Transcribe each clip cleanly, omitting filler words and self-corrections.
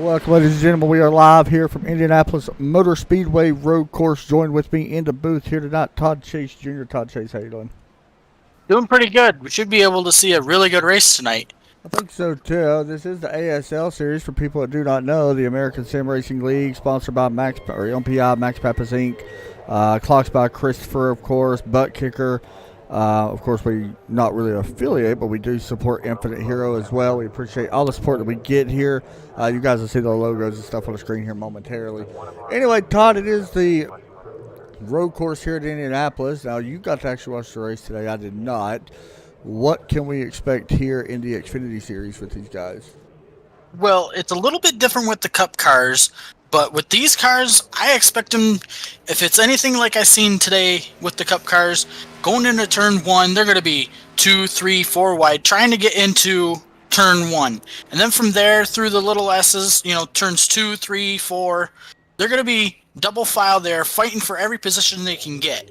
Welcome, ladies and gentlemen. We are live here from Indianapolis Motor Speedway Road Course. Joined with me in the booth here tonight, Todd Chase Jr. Todd Chase, how you doing? Doing pretty good. We should be able to see a really good race tonight. I think so too. This is the ASL series for people that do not know. The American Sim Racing League, sponsored by MPI, Max Pappas Inc. Clocks by Christopher, of course, Butt Kicker. Of course, we not really affiliate, but we do support Infinite Hero as well. We appreciate all the support that we get here. You guys will see the logos and stuff on the screen here momentarily. Anyway, Todd, it is the road course here at Indianapolis. Now, you got to actually watch the race today. I did not. What can we expect here in the Xfinity Series with these guys? Well, it's a little bit different with the Cup cars, but with these cars, I expect them, if it's anything like I seen today with the Cup cars, going into turn one, they're going to be 2, 3, 4 wide, trying to get into turn one. And then from there, through the little S's, turns 2, 3, 4, they're going to be double file there, fighting for every position they can get.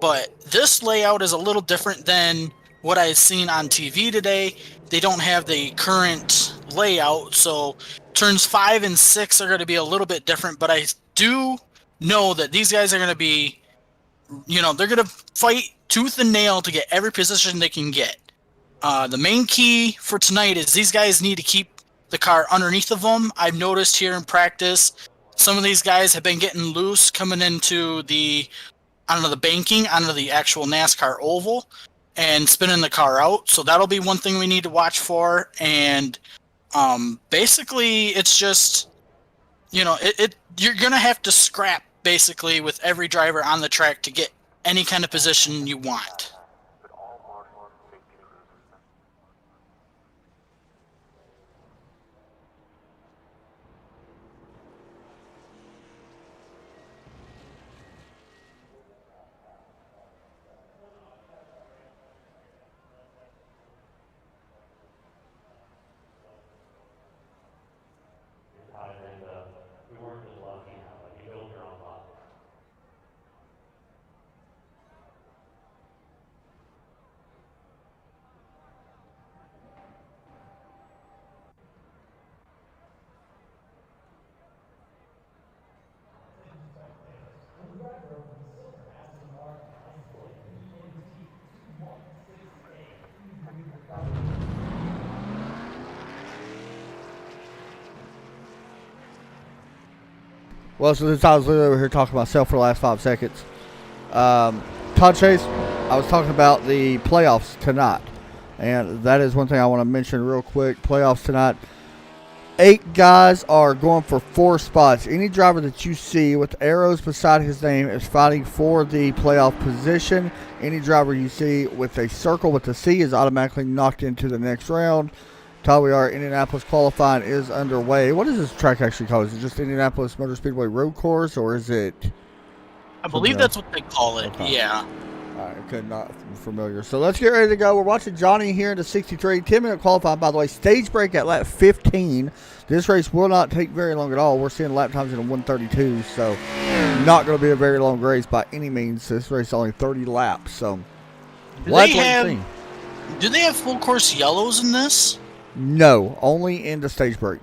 But this layout is a little different than what I've seen on TV today. They don't have the current layout, so turns 5 and 6 are going to be a little bit different, but I do know that these guys are going to be, they're going to fight tooth and nail to get every position they can get. The main key for tonight is these guys need to keep the car underneath of them. I've noticed here in practice, some of these guys have been getting loose coming into the banking, onto the actual NASCAR oval, and spinning the car out. So that'll be one thing we need to watch for. And basically, it's just, you're going to have to scrap, basically, with every driver on the track to get any kind of position you want. Well, so this I was literally over here talking to myself for the last 5 seconds. Todd Chase, I was talking about the playoffs tonight, and that is one thing I want to mention real quick. Playoffs tonight, 8 guys are going for 4 spots. Any driver that you see with arrows beside his name is fighting for the playoff position. Any driver you see with a circle with a C is automatically knocked into the next round. Todd, we are Indianapolis qualifying is underway. What is this track actually called? Is it just Indianapolis Motor Speedway Road Course, or is it? I believe that's what they call it. Okay. Yeah. All right, okay, not familiar. So let's get ready to go. We're watching Johnny here in the 63, 10-minute qualifying. By the way, stage break at lap 15. This race will not take very long at all. We're seeing lap times in a 132, so not going to be a very long race by any means. This race is only 30 laps, so do they have full course yellows in this? No, only in the stage break.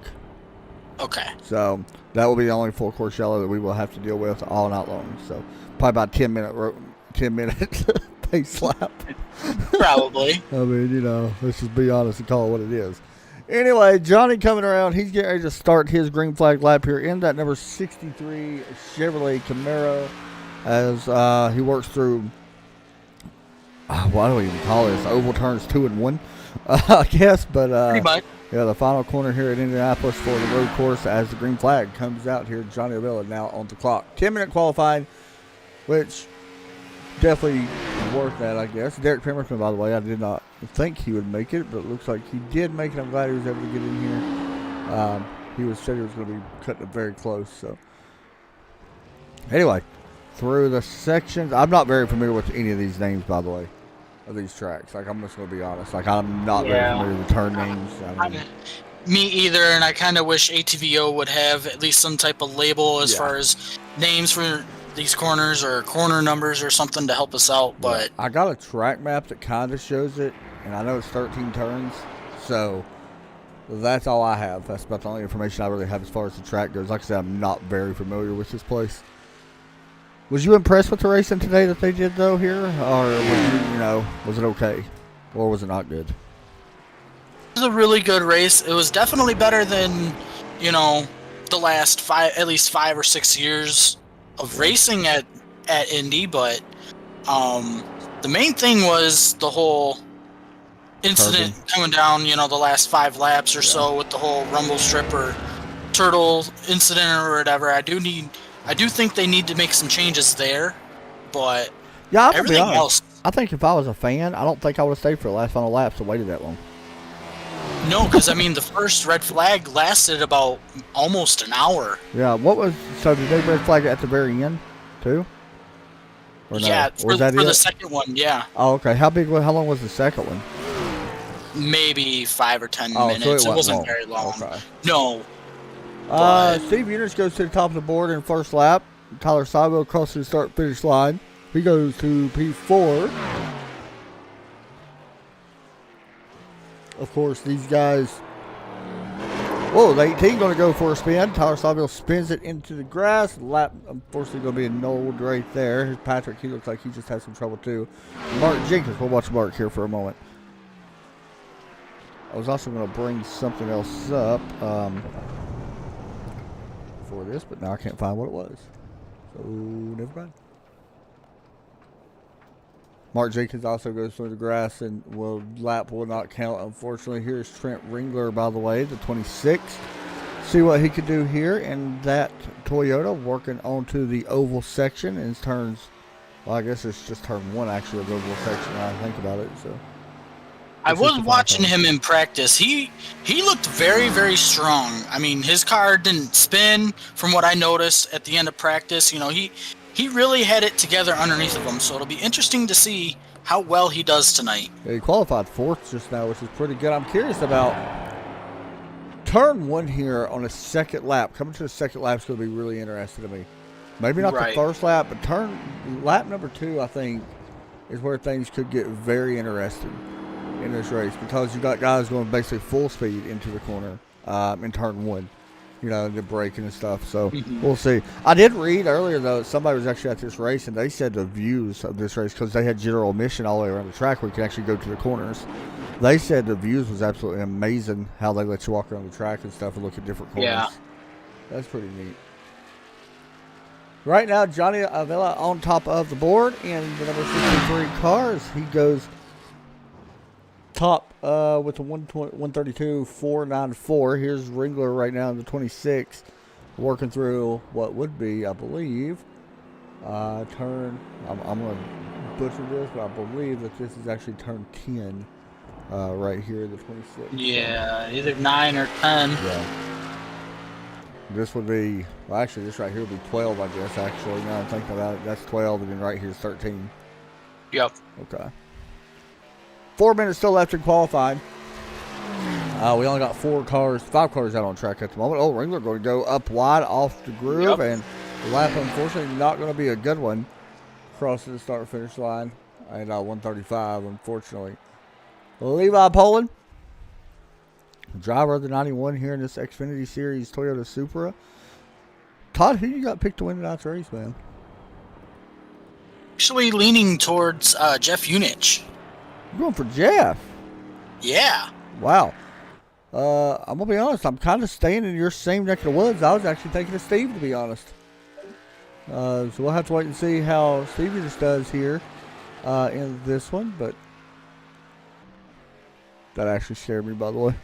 Okay. So that will be the only full course yellow that we will have to deal with all night long. So probably about 10 minute pace lap. Probably. I mean, let's just be honest and call it what it is. Anyway, Johnny coming around. He's getting ready to start his green flag lap here in that number 63 Chevrolet Camaro as he works through, what do we even call this? Oval turns 2 and 1. I guess, but pretty much. Yeah, the final corner here at Indianapolis for the road course as the green flag comes out here. Johnny Avila now on the clock. 10-minute qualifying, which definitely worth that, I guess. Derek Pemberton, by the way, I did not think he would make it, but it looks like he did make it. I'm glad he was able to get in here. Said he was going to be cutting it very close. So, anyway, through the sections, I'm not very familiar with any of these names, by the way, of these tracks. Like, I'm just going to be honest. Like, I'm not very familiar with the turn names. Me either, and I kind of wish ATVO would have at least some type of label as far as names for these corners or corner numbers or something to help us out. But I got a track map that kind of shows it, and I know it's 13 turns, so That's all I have. That's about the only information I really have as far as the track goes. Like I said, I'm not very familiar with this place. Was you impressed with the racing today that they did, though, here? Or, was it okay? Or was it not good? It was a really good race. It was definitely better than, the last at least 5 or 6 years of racing at Indy, but the main thing was the whole incident coming down, the last 5 laps or so with the whole rumble strip or turtle incident or whatever. I do think they need to make some changes there, but everything else. I think if I was a fan, I don't think I would have stayed for the last final laps and waited that long. No, because the first red flag lasted about almost an hour. Yeah, so did they red flag it at the very end too? Or no? Yeah, for the second one, yeah. Oh, okay. How long was the second one? Maybe 5 or 10 minutes. So it wasn't very long. Okay. No. Steve Eunice goes to the top of the board in first lap. Tyler Sabo crosses the start-finish line. He goes to P4. Of course, these guys... Whoa, the 18 going to go for a spin. Tyler Sabo spins it into the grass. Lap, unfortunately, going to be annulled right there. Here's Patrick. He looks like he just has some trouble, too. Mark Jenkins. We'll watch Mark here for a moment. I was also going to bring something else up for this, but now I can't find what it was. So, never mind. Mark Jenkins also goes through the grass, and lap will not count, unfortunately. Here's Trent Ringler, by the way, the 26. See what he could do here, and that Toyota working onto the oval section in turns. Well, I guess it's just turn 1, actually, of the oval section, now I think about it, so. I was watching him in practice. He looked very, very strong. I mean, his car didn't spin from what I noticed at the end of practice. He really had it together underneath of him. So it'll be interesting to see how well he does tonight. Yeah, he qualified 4th just now, which is pretty good. I'm curious about turn 1 here on a second lap. Coming to the second lap is going to be really interesting to me. Maybe not the first lap, but lap number 2, I think, is where things could get very interesting in this race, because you got guys going basically full speed into the corner in turn 1, the braking and stuff. So we'll see. I did read earlier, though, somebody was actually at this race, and they said the views of this race, because they had general admission all the way around the track where you can actually go to the corners. They said the views was absolutely amazing, how they let you walk around the track and stuff and look at different corners. Yeah. That's pretty neat. Right now, Johnny Avila on top of the board in the number 63 cars. He goes top with the 132.494. Here's Ringler right now in the 26, working through what would be, I believe, turn. I'm going to butcher this, but I believe that this is actually turn 10 right here, the 26. Yeah, either 9 or 10. Yeah. This would be, well, actually, this right here would be 12, I guess, actually. Now I'm thinking about it, that's 12, and then right here is 13. Yep. Okay. 4 minutes still left in qualifying. We only got 5 cars out on track at the moment. Oh, Ringler going to go up wide off the groove, and the lap, unfortunately, not going to be a good one. Crossing the start-finish line at 135, unfortunately. Levi Poland, driver of the 91 here in this Xfinity Series Toyota Supra. Todd, who you got picked to win tonight's race, man? Actually leaning towards Jeff Unich. You're going for Jeff? Yeah. Wow. I'm going to be honest. I'm kind of staying in your same neck of the woods. I was actually thinking of Steve, to be honest. So we'll have to wait and see how Stevie just does here in this one. But that actually scared me, by the way.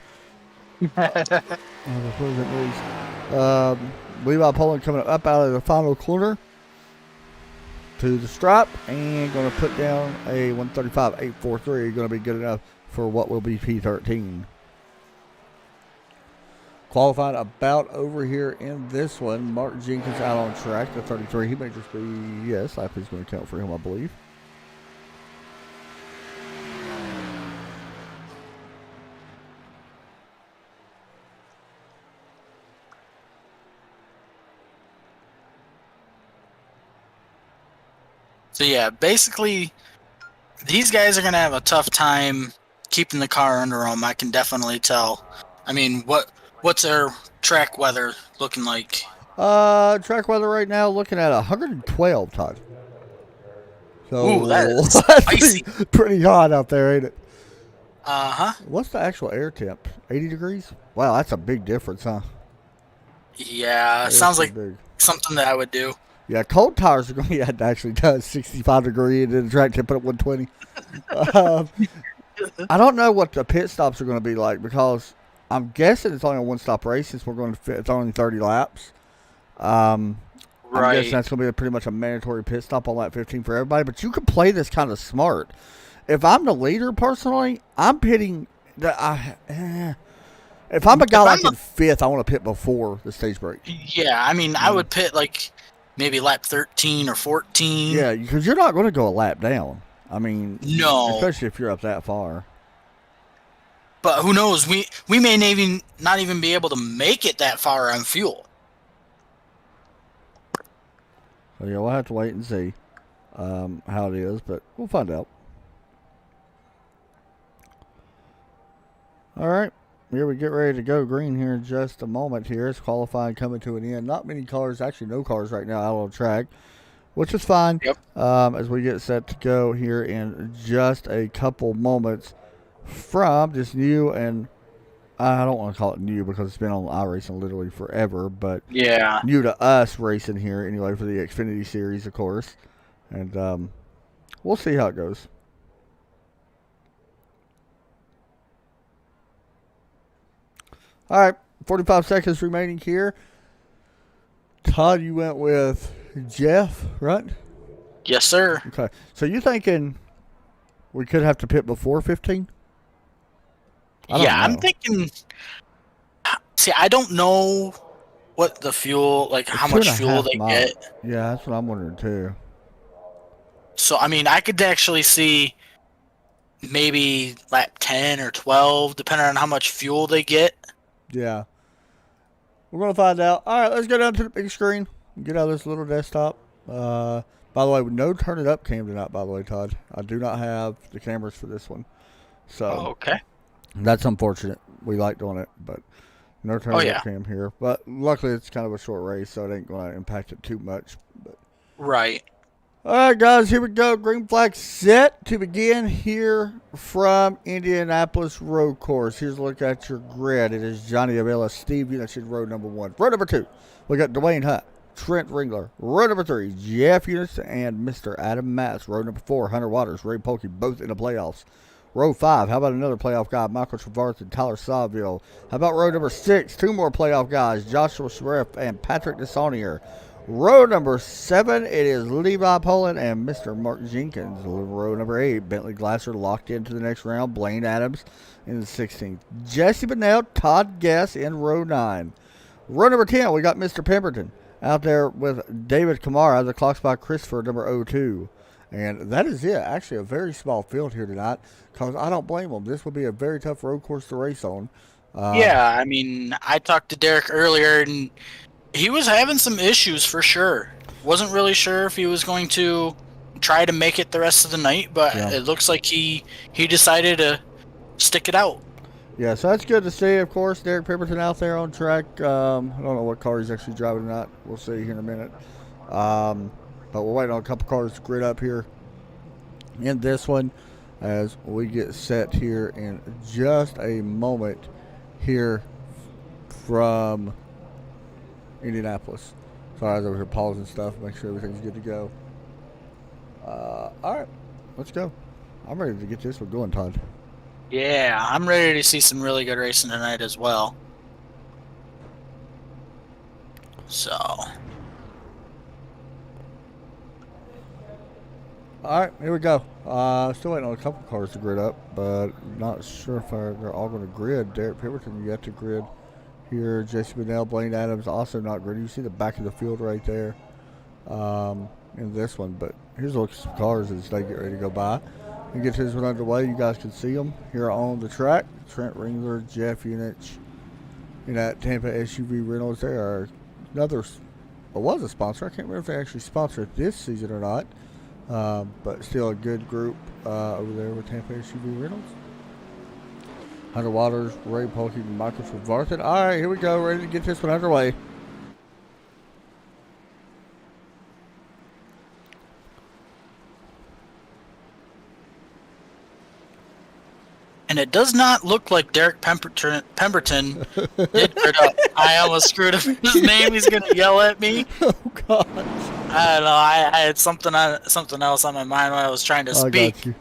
Levi Poland coming up out of the final corner to the stripe and going to put down a 135.843. Going to be good enough for what will be P13. Qualified about over here in this one. Mark Jenkins out on track, the 33. He may just be, yes, lap is going to count for him, I believe. So yeah, basically, these guys are going to have a tough time keeping the car under them. I can definitely tell. I mean, what's our track weather looking like? Track weather right now looking at 112, Todd. Ooh, that So is that's spicy. pretty hot out there, ain't it? Uh-huh. What's the actual air temp? 80 degrees? Wow, that's a big difference, huh? Yeah, That is sounds pretty like big. something that I would do. Yeah, cold tires are going to be at actually does 65 degree and then the track temp at 120. Um, I don't know what the pit stops are going to be like because I'm guessing it's only a one-stop race since we're going to fit. It's only 30 laps. I'm guessing Right. that's going to be pretty much a mandatory pit stop on lap 15 for everybody. But you can play this kind of smart. If I'm the leader personally, I'm pitting. If I'm a guy If I'm like the in fifth, I want to pit before the stage break. Yeah, I mean, I would pit like maybe lap 13 or 14. Yeah, because you're not going to go a lap down. I mean, No, especially if you're up that far. but who knows? We may not even be able to make it that far on fuel. So yeah, we'll have to wait and see how it is, but we'll find out. All right, here we get ready to go green here in just a moment. Here it's qualifying coming to an end. Not many cars, actually no cars right now out on track, which is fine. Yep. As we get set to go here in just a couple moments from this new and I don't want to call it new because it's been on iRacing literally forever, but Yeah. new to us racing here anyway for the Xfinity Series, of course. And we'll see how it goes. All right, 45 seconds remaining here. Todd, you went with Jeff, right? Yes, sir. Okay. So you thinking we could have to pit before 15? Yeah, I'm thinking. See, I don't know what the fuel, like It's how two and much a fuel half they miles. get. Yeah, that's what I'm wondering too. So, I mean, I could actually see maybe lap 10 or 12, depending on how much fuel they get. Yeah. We're going to find out. All right, let's go down to the big screen. Get out of this little desktop. By the way, no turn it up cam tonight, by the way, Todd. I do not have the cameras for this one. So Okay. that's unfortunate. We like doing it, but no turn it up cam here. But luckily, it's kind of a short race, so it ain't going to impact it too much. But Right. all right, guys, here we go. Green flag set to begin here from Indianapolis Road Course. Here's a look at your grid. It is Johnny Avila, Steve Unich in road number 1. Road number 2, we got Dwayne Hutt, Trent Ringler. Road number 3, Jeff Unich and Mr. Adam Matz. Road number 4, Hunter Waters, Ray Polkey, both in the playoffs. Row 5, how about another playoff guy, Michael Travarth and Tyler Saville? How about row number 6, 2 more playoff guys, Joshua Schreff and Patrick Desaunier. Row number 7, it is Levi Poland and Mr. Mark Jenkins. Row number 8, Bentley Glasser locked into the next round, Blaine Adams in the 16th. Jesse Bennell, Todd Guess in row 9. Row number 10, we got Mr. Pemberton out there with David Kamara, the clock spot Christopher, number 02. And that is it. Actually, a very small field here tonight because I don't blame them. This will be a very tough road course to race on. Yeah, I mean, I talked to Derek earlier, and he was having some issues for sure. Wasn't really sure if he was going to try to make it the rest of the night, but it looks like he decided to stick it out. Yeah, so that's good to see, of course. Derek Pemberton out there on track. I don't know what car he's actually driving tonight. We'll see here in a minute. But we're waiting on a couple cars to grid up here in this one as we get set here in just a moment here from Indianapolis. Sorry, I was over here pausing stuff, make sure everything's good to go. All right, let's go. I'm ready to get this one going, Todd. Yeah, I'm ready to see some really good racing tonight as well. So. All right, here we go. Still waiting on a couple cars to grid up, but not sure if they're all going to grid. Derek Pemberton yet to grid here. Jesse Bennell, Blaine Adams also not grid. You see the back of the field right there in this one. But here's a look at some cars as they get ready to go by and get this one underway. You guys can see them here on the track. Trent Ringler, Jeff Unich, and that Tampa SUV Reynolds. They are another, or was a sponsor. I can't remember if they actually sponsored this season or not. But still a good group over there with Tampa SUV Reynolds. Hunter Waters, Ray Polkey, and Michael Varthan. All right, here we go. Ready to get this one underway. And it does not look like Derek Pemberton did grid up. I almost screwed up his name. He's going to yell at me. Oh, God. I don't know. I had something else on my mind when I was trying to speak. Got you.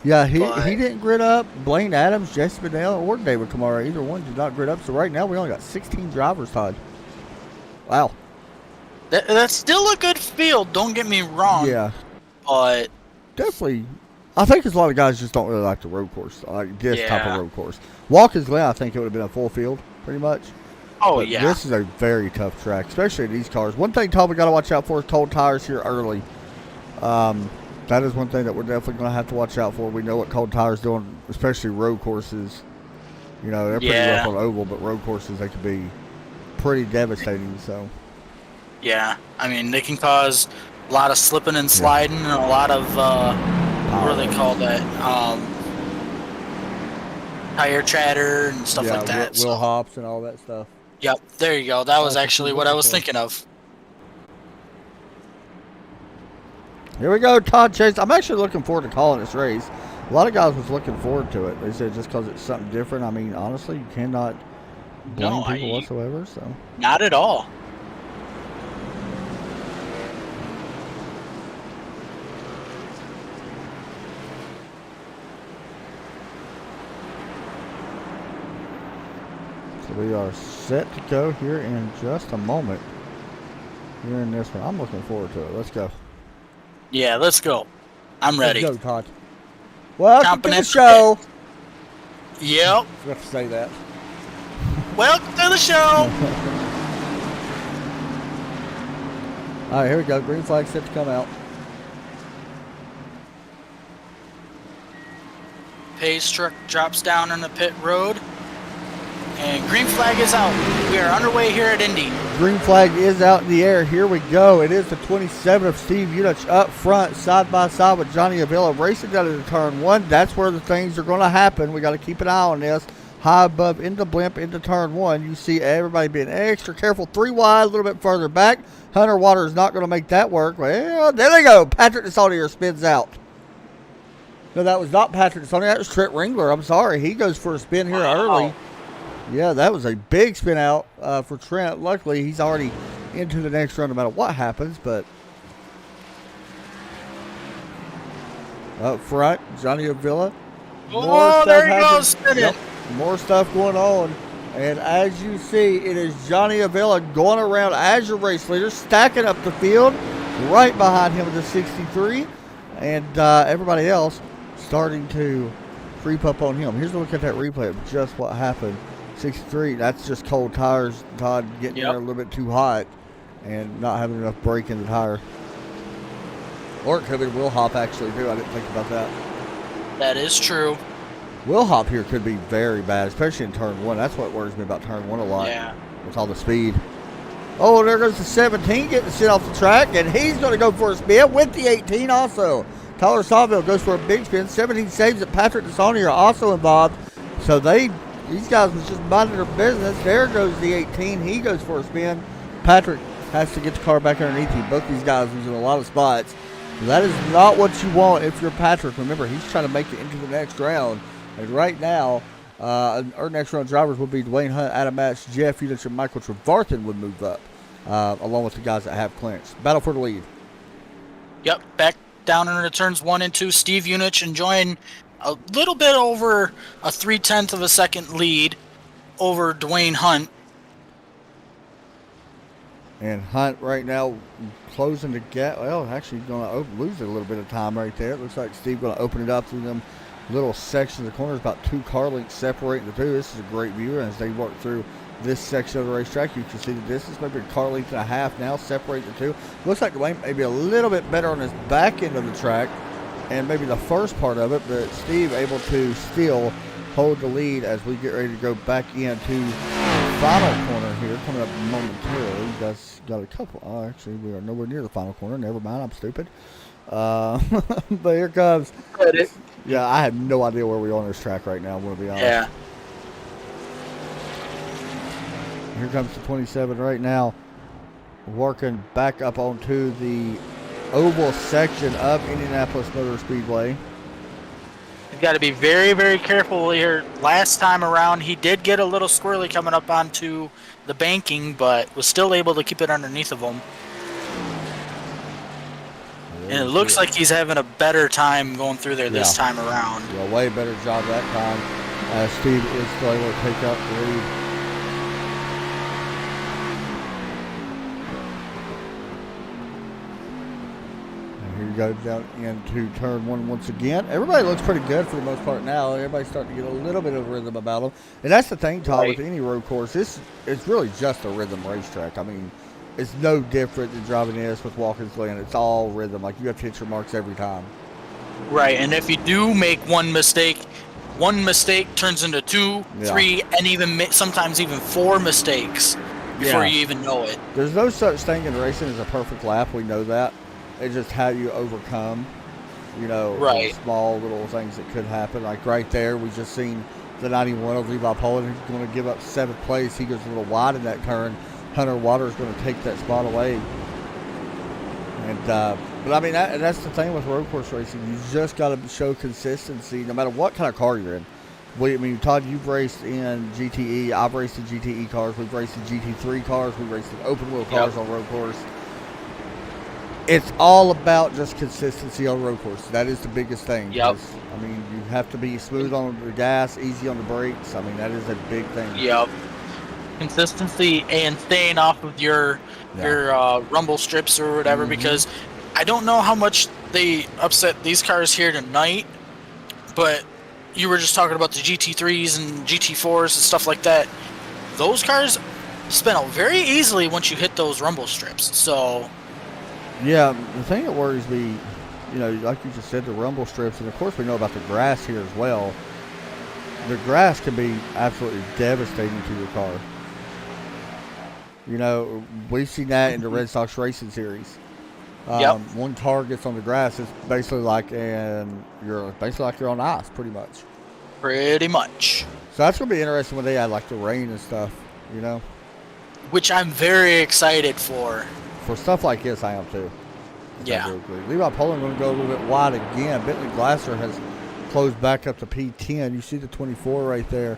Yeah, he didn't grid up. Blaine Adams, Jesse Bedell, or David Kamara. Either one did not grid up. So right now we only got 16 drivers, Todd. Wow. That's still a good field. Don't get me wrong. Yeah. But definitely. I think there's a lot of guys just don't really like the road course, like this type of road course. Watkins Glen, I think it would have been a full field, pretty much. Oh, but yeah. This is a very tough track, especially these cars. One thing, Todd, we got to watch out for is cold tires here early. That is one thing that we're definitely going to have to watch out for. We know what cold tires doing, especially road courses. You know, they're pretty rough on oval, but road courses, they can be pretty devastating. So. Yeah, I mean, they can cause a lot of slipping and sliding and a lot of, what do they call that? Tire chatter and stuff like that. Wheel hops and all that stuff. Yep, there you go. That was actually what I was thinking of. Here we go, Todd Chase. I'm actually looking forward to calling this race. A lot of guys was looking forward to it. They said just because it's something different. I mean, honestly, you cannot blame people whatsoever. So not at all. So we are set to go here in just a moment. Here in this one. I'm looking forward to it. Let's go. Yeah, let's go. I'm ready. Let's go, Todd. Welcome to the show. Yep. I forgot to say that. Welcome to the show. All right, here we go. Green flag set to come out. Pace truck drops down on the pit road. And green flag is out. We are underway here at Indy. Green flag is out in the air. Here we go. It is the 27 of Steve Unich up front, side by side with Johnny Avila, racing down into turn one. That's where the things are going to happen. We got to keep an eye on this. High above into blimp into turn one. You see everybody being extra careful. 3 wide, a little bit further back. Hunter Water is not going to make that work. Well, there they go. Patrick DeSaunier spins out. No, that was not Patrick DeSaunier. That was Trent Ringler. I'm sorry. He goes for a spin here early. Yeah, that was a big spin out for Trent. Luckily, he's already into the next run no matter what happens. But up front, Johnny Avila. Oh, there he goes spinning. Yep, more stuff going on. And as you see, it is Johnny Avila going around as your race leader, stacking up the field. Right behind him is the 63. And everybody else starting to creep up on him. Here's a look at that replay of just what happened. 63, that's just cold tires. Todd getting there a little bit too hot and not having enough brake in the tire. Or it could be wheel hop actually too. I didn't think about that. That is true. Wheel hop here could be very bad, especially in turn one. That's what worries me about turn one a lot. Yeah. With all the speed. Oh, there goes the 17 getting to sit off the track, and he's going to go for a spin with the 18 also. Tyler Sawville goes for a big spin. 17 saves it. Patrick DeSaunier are also involved. So these guys was just minding their business. There goes the 18. He goes for a spin. Patrick has to get the car back underneath him. Both these guys was in a lot of spots. That is not what you want if you're Patrick. Remember, he's trying to make it into the next round. And right now, our next round drivers will be Dwayne Hunt, Adam Match, Jeff Unich, and Michael Trevarthen would move up, along with the guys that have clearance. Battle for the lead. Yep, back down into turns 1 and 2. Steve Unich enjoying a little bit over a 0.3 of a second lead over Dwayne Hunt. And Hunt right now closing the gap. Well, actually going to lose a little bit of time right there. It looks like Steve going to open it up through them little sections of the corners, about 2 car lengths separating the two. This is a great view. As they work through this section of the racetrack, you can see the distance, maybe a car length and a half now separating the two. Looks like Dwayne maybe a little bit better on his back end of the track and maybe the first part of it, but Steve able to still hold the lead as we get ready to go back into the final corner here, coming up momentarily. You guys got a couple. Oh, actually, we are nowhere near the final corner. Never mind, I'm stupid. But here comes Yeah, I have no idea where we are on this track right now, I'm going to be honest. Yeah. Here comes the 27 right now, working back up onto the oval section of Indianapolis Motor Speedway. You've got to be very, very careful here. Last time around, he did get a little squirrely coming up onto the banking, but was still able to keep it underneath of him. And it looks like he's having a better time going through there this time around. Yeah, way better job that time. Steve is still able to take up the lead. Here you go down into turn one once again. Everybody looks pretty good for the most part now. Everybody's starting to get a little bit of rhythm about them. And that's the thing, Todd, with any road course. It's really just a rhythm racetrack. I mean, it's no different than driving this with Walker's Glen. It's all rhythm. Like, you have to hit your marks every time. Right, and if you do make one mistake turns into 2, 3, and even sometimes even 4 mistakes before you even know it. There's no such thing in racing as a perfect lap. We know that. It's just how you overcome, small little things that could happen. Like right there, we just seen the 91 of Levi Poland. He's going to give up 7th place. He goes a little wide in that turn. Hunter Waters going to take that spot away. And but I mean, that's the thing with road course racing. You just got to show consistency, no matter what kind of car you're in. I mean, Todd, you've raced in GTE. I've raced in GTE cars. We've raced in GT3 cars. We've raced in open wheel cars on road course. It's all about just consistency on road course. That is the biggest thing. Yep. I mean, you have to be smooth on the gas, easy on the brakes. I mean, that is a big thing. Yep. Consistency and staying off of your rumble strips or whatever, because I don't know how much they upset these cars here tonight, but you were just talking about the GT3s and GT4s and stuff like that. Those cars spin out very easily once you hit those rumble strips. So... yeah, the thing that worries me, like you just said, the rumble strips, and of course we know about the grass here as well. The grass can be absolutely devastating to your car. We've seen that in the Red Sox Racing Series. One car gets on the grass, it's basically like you're on ice, pretty much. Pretty much. So that's gonna be interesting when they add like the rain and stuff, Which I'm very excited for. For stuff like this, I am too. Yeah. Levi Poland going to go a little bit wide again. Bentley Glasser has closed back up to P10. You see the 24 right there.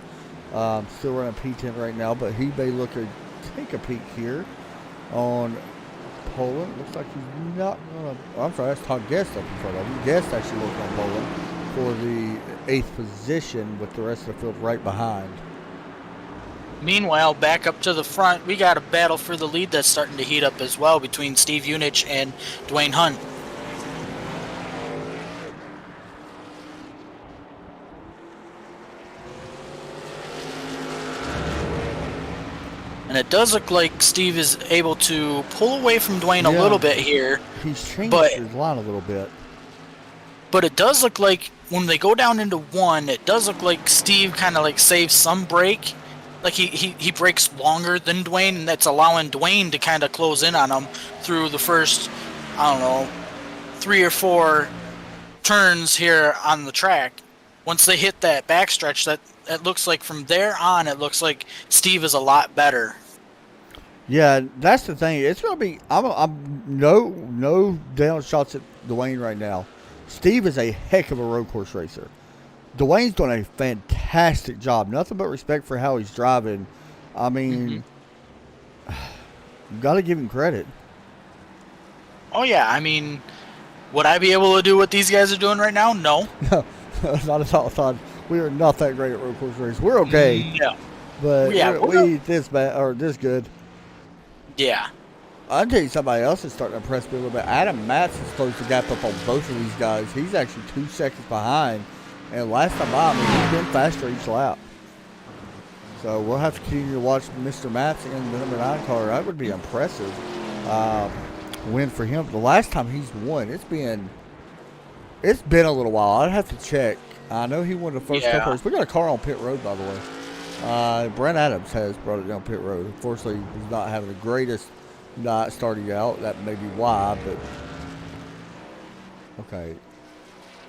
Still running P10 right now, but he may look to take a peek here on Poland. Looks like he's not going to. I'm sorry, that's Todd Guest up in front of him. Guest actually working on Poland for the 8th position with the rest of the field right behind. Meanwhile, back up to the front, we got a battle for the lead that's starting to heat up as well between Steve Unich and Dwayne Hunt. And it does look like Steve is able to pull away from Dwayne a little bit here. He's changed his line a little bit. But it does look like when they go down into 1, it does look like Steve kind of like saves some brake. Like he breaks longer than Dwayne, and that's allowing Dwayne to kind of close in on him through the first, 3 or 4 turns here on the track. Once they hit that backstretch, that looks like from there on, it looks like Steve is a lot better. Yeah, that's the thing. It's gonna be. I'm no down shots at Dwayne right now. Steve is a heck of a road course racer. Dwayne's doing a fantastic job. Nothing but respect for how he's driving. I mean, you got to give him credit. Oh, yeah. I mean, would I be able to do what these guys are doing right now? No. No, not at all. Todd. We are not that great at road course racing. We're okay. Yeah. But we this bad or this good. Yeah. I'll tell you somebody else is starting to impress me a little bit. Adam Matz has closed the gap up on both of these guys. He's actually 2 seconds behind. And last time by, he's been faster each lap. So we'll have to continue to watch Mr. Matz in the number 9 car. That would be impressive win for him. The last time he's won, it's been a little while. I'd have to check. I know he won the first couple races. We got a car on pit road, by the way. Brent Adams has brought it down pit road. Unfortunately, he's not having the greatest night starting out. That may be why, but okay.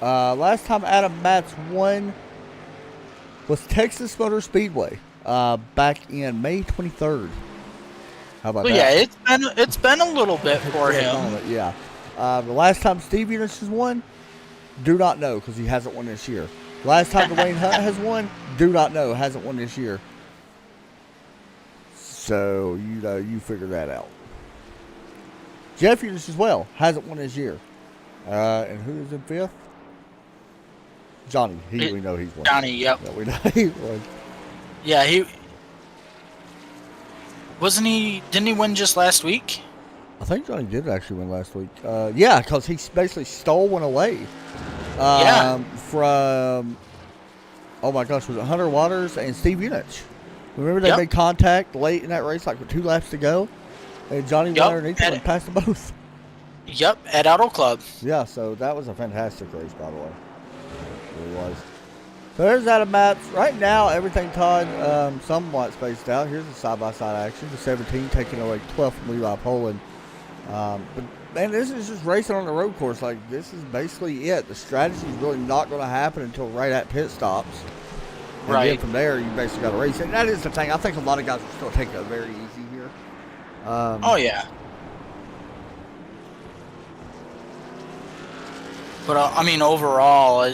Last time Adam Matz won was Texas Motor Speedway back in May 23rd. How about Well, that? yeah, it's been a little bit for him. Yeah. The last time Steve Eunice has won, do not know because he hasn't won this year. Last time Dwayne Hunt has won, do not know, hasn't won this year. So, you figure that out. Jeff Eunice as well, hasn't won this year. And who is in fifth? Johnny. We know he's won. Johnny, yep. Yeah, we know he won. Yeah, didn't he win just last week? I think Johnny did actually win last week. Yeah, because he basically stole one away. From, oh my gosh, was it Hunter Waters and Steve Eunice? Remember they made contact late in that race, like with 2 laps to go? And Johnny went underneath them and passed them both. Yep, at Auto Club. Yeah, so that was a fantastic race, by the way. It really was. So there's Adam Matz. Right now, everything, Todd, somewhat spaced out. Here's the side-by-side action. The 17 taking away 12 from Levi Poland. But, man, this is just racing on the road course. Like, this is basically it. The strategy is really not going to happen until right at pit stops. And then from there, you basically got to race. And that is the thing. I think a lot of guys will still take it very easy here. Oh, yeah. But, I mean, overall,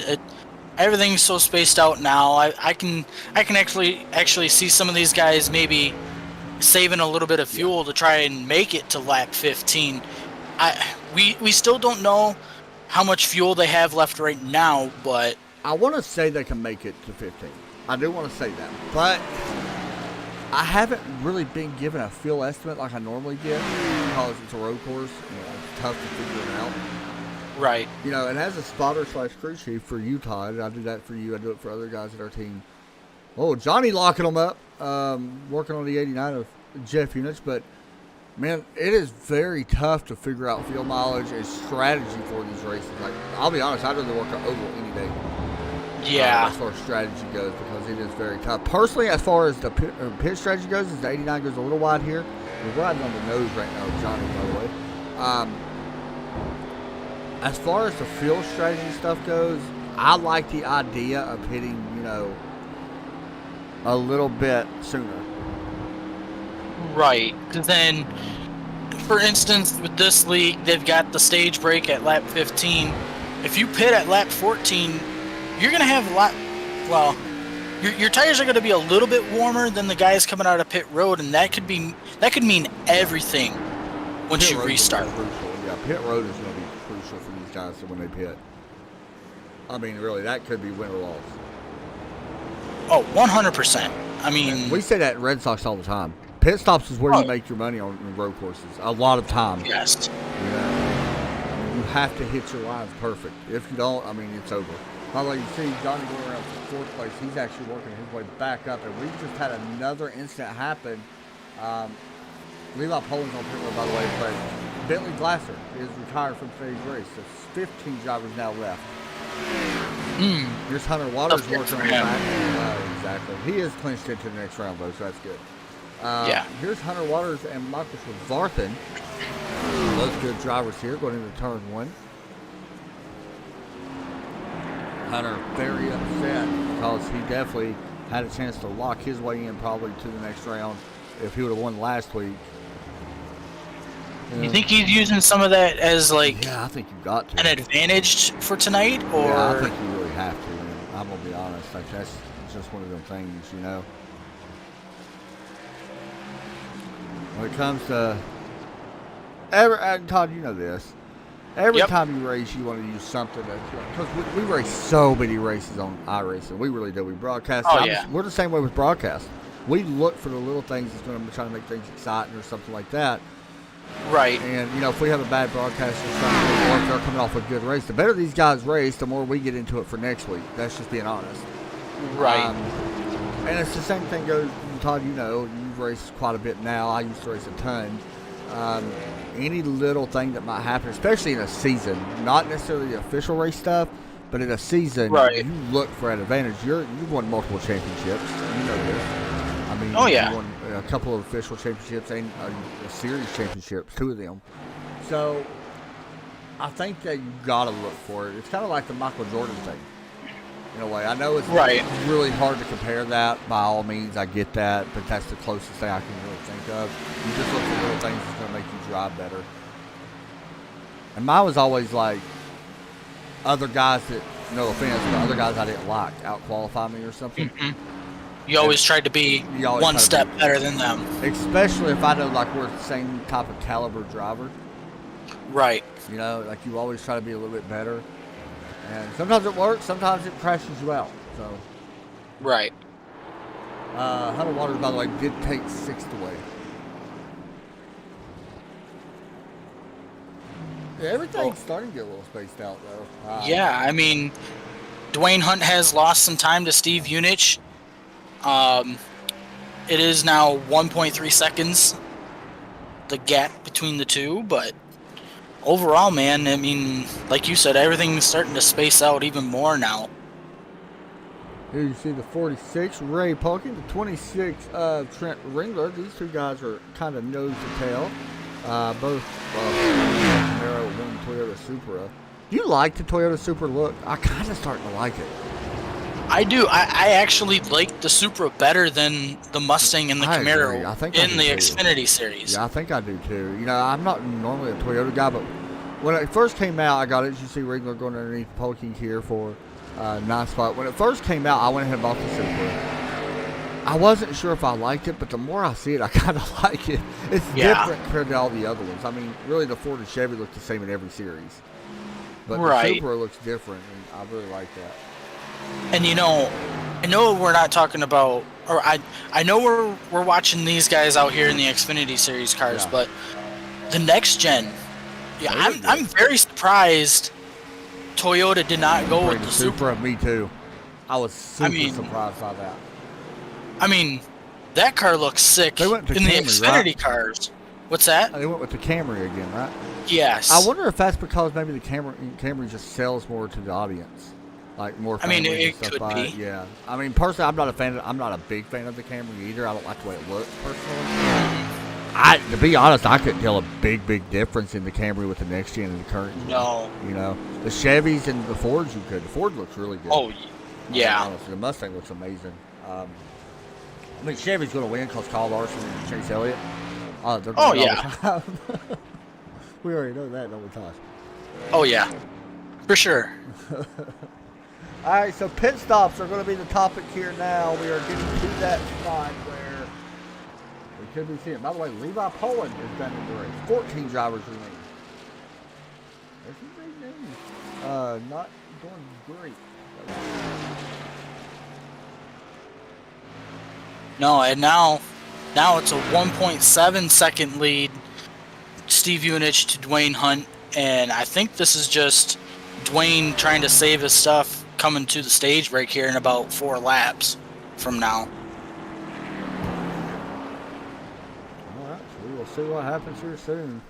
everything's so spaced out now. I can actually see some of these guys maybe saving a little bit of fuel to try and make it to lap 15. We still don't know how much fuel they have left right now, but I want to say they can make it to 15. I do want to say that, but I haven't really been given a fuel estimate like I normally get because it's a road course. It's tough to figure it out. Right. And as a spotter/crew chief for Utah, I do that for you. I do it for other guys at our team. Oh, Johnny locking them up, working on the 89 of Jeff Eunice. But, man, it is very tough to figure out fuel mileage and strategy for these races. Like, I'll be honest, I'd rather work an oval any day. Yeah. As far as strategy goes, because it is very tough. Personally, as far as the pit strategy goes, is the 89 goes a little wide here. We're riding on the nose right now with Johnny, by the way. As far as the field strategy stuff goes, I like the idea of hitting, a little bit sooner. Right. Because then, for instance, with this league, they've got the stage break at lap 15. If you pit at lap 14, you're going to have a lot, your tires are going to be a little bit warmer than the guys coming out of pit road, and that could mean everything once you restart. Yeah, pit road is going to be crucial for these guys when they pit. I mean, really, that could be win or loss. Oh, 100%. I mean, we say that at Red Sox all the time. Pit stops is where you make your money on road courses. A lot of time. Yes. You have to hit your lines perfect. If you don't, I mean, it's over. By the way, you see Johnny going around for 4th place. He's actually working his way back up, and we just had another incident happen. Levi Poland's on pit road, by the way, but Bentley Glasser is retired from today's race. So 15 drivers now left. Here's Hunter Waters working on the back. Exactly. He is clinched into the next round, though, so that's good. Here's Hunter Waters and Michael Schwarthen. Both good drivers here going into turn 1. Hunter very upset because he definitely had a chance to lock his way in probably to the next round if he would have won last week. You think he's using some of that as I think you got to. An advantage for tonight, or? Yeah, I think you really have to. Man. I'm gonna be honest. Like that's just one of them things, When it comes to Todd, you know this. Every time you race, you want to use something because we race so many races on iRacing. We really do. We broadcast. We're the same way with broadcast. We look for the little things that's going to try to make things exciting or something like that. Right. And, if we have a bad broadcast or something, or if they're coming off a good race, the better these guys race, the more we get into it for next week. That's just being honest. Right. And it's the same thing goes, Todd, you've raced quite a bit now. I used to race a ton. Any little thing that might happen, especially in a season, not necessarily the official race stuff, but in a season, you look for an advantage. You've won multiple championships. You know this. I mean, you won a couple of official championships and a series championships, 2 of them. So I think that you gotta look for it. It's kind of like the Michael Jordan thing, in a way. I know it's Right. really hard to compare that. By all means, I get that, but that's the closest thing I can really think of. You just look for little things that's gonna make you drive better. And mine was always like other guys that, no offense, but other guys I didn't like out-qualify me or something. You always tried to be one step better than them. Especially if I know like we're the same type of caliber driver. Right. You know, like you always try to be a little bit better. And sometimes it works, sometimes it crashes you out. So. Right. Huddle Waters, by the way, did take 6th away. Yeah, everything's starting to get a little spaced out, though. Yeah, I mean, Dwayne Hunt has lost some time to Steve Unich. It is now 1.3 seconds, the gap between the two, but overall, man, I mean, like you said, everything's starting to space out even more now. Here you see the 46, Ray Polkin, the 26, Trent Ringler. These two guys are kind of nose to tail. Both Camaro, one Toyota Supra. Do you like the Toyota Supra look? I kind of starting to like it. I do. I actually like the Supra better than the Mustang and the Camaro in the Xfinity series. Yeah, I think I do too. You know, I'm not normally a Toyota guy, but when it first came out, I got it. You see Ringler going underneath Polking here for 9th spot. When it first came out, I went ahead and bought the Supra. I wasn't sure if I liked it, but the more I see it, I kind of like it. It's different compared to all the other ones. I mean, really, the Ford and Chevy look the same in every series. But the Supra looks different, and I really like that. And you know, I know we're not talking about, or I know we're watching these guys out here in the Xfinity series cars, but the next gen, I'm very surprised Toyota did not go with the Supra. Me too. I was super surprised by that. I mean, that car looks sick they went to in Camry, the Xfinity cars. What's that? They went with the Camry again, right? Yes. I wonder if that's because maybe the Camry just sells more to the audience, like more. I mean, it stuff could by be. It. Yeah. I mean, personally, I'm not a big fan of the Camry either. I don't like the way it looks personally. To be honest, I couldn't tell a big difference in the Camry with the next gen and the current gen. No. You know, the Chevys and the Fords you could. The Ford looks really good. Oh, yeah. Honestly, the Mustang looks amazing. I mean, Chevy's going to win because Kyle Larson and Chase Elliott. They're going to we already know that, don't we, Tosh? Oh, yeah. For sure. All right, so pit stops are going to be the topic here now. We are getting to that spot where we could be seeing. By the way, Levi Poland is done in the race. 14 drivers remain. That's a great name. Not doing great. No, and now it's a 1.7 second lead, Steve Unich to Dwayne Hunt, and I think this is just Dwayne trying to save his stuff coming to the stage break here in about 4 laps from now. All right, so we will see what happens here soon.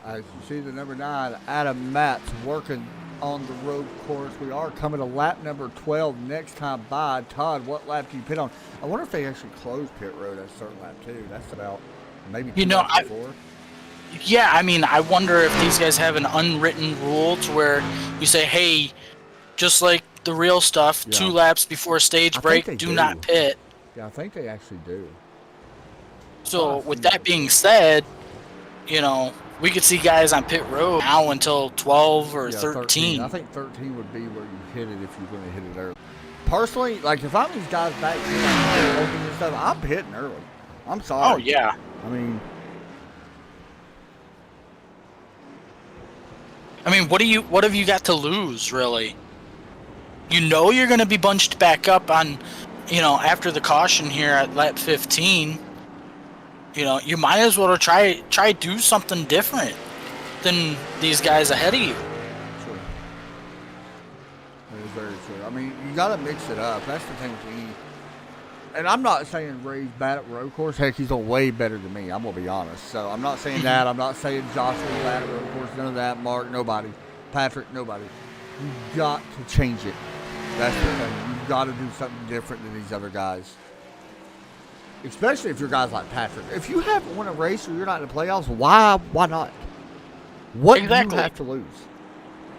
As you see, the number 9, Adam Matz, working on the road course. We are coming to lap number 12 next time by. Todd, what lap do you pit on? I wonder if they actually close pit road at a certain lap, too. That's about maybe 2 laps before. Yeah, I mean, I wonder if these guys have an unwritten rule to where you say, hey, just like the real stuff, 2 laps before stage break, do not pit. Yeah, I think they actually do. So, with that being said, you know, we could see guys on pit road now until 12 or 13. I think 13 would be where you hit it if you're going to hit it early. Personally, like if I'm these guys back here like, and stuff, I'm hitting early. I'm sorry. Oh, yeah. I mean, what have you got to lose, really? You know you're going to be bunched back up on, you know, after the caution here at lap 15. You know, you might as well try do something different than these guys ahead of you. True. That is very true. I mean, you got to mix it up. That's the thing with me. And I'm not saying Ray's bad at road course. Heck, he's way better than me. I'm going to be honest. So I'm not saying that. I'm not saying Josh is bad at road course. None of that. Mark, nobody. Patrick, nobody. You got to change it. That's the thing. You got to do something different than these other guys. Especially if you're guys like Patrick. If you haven't won a race or you're not in the playoffs, why not? What do you have to lose?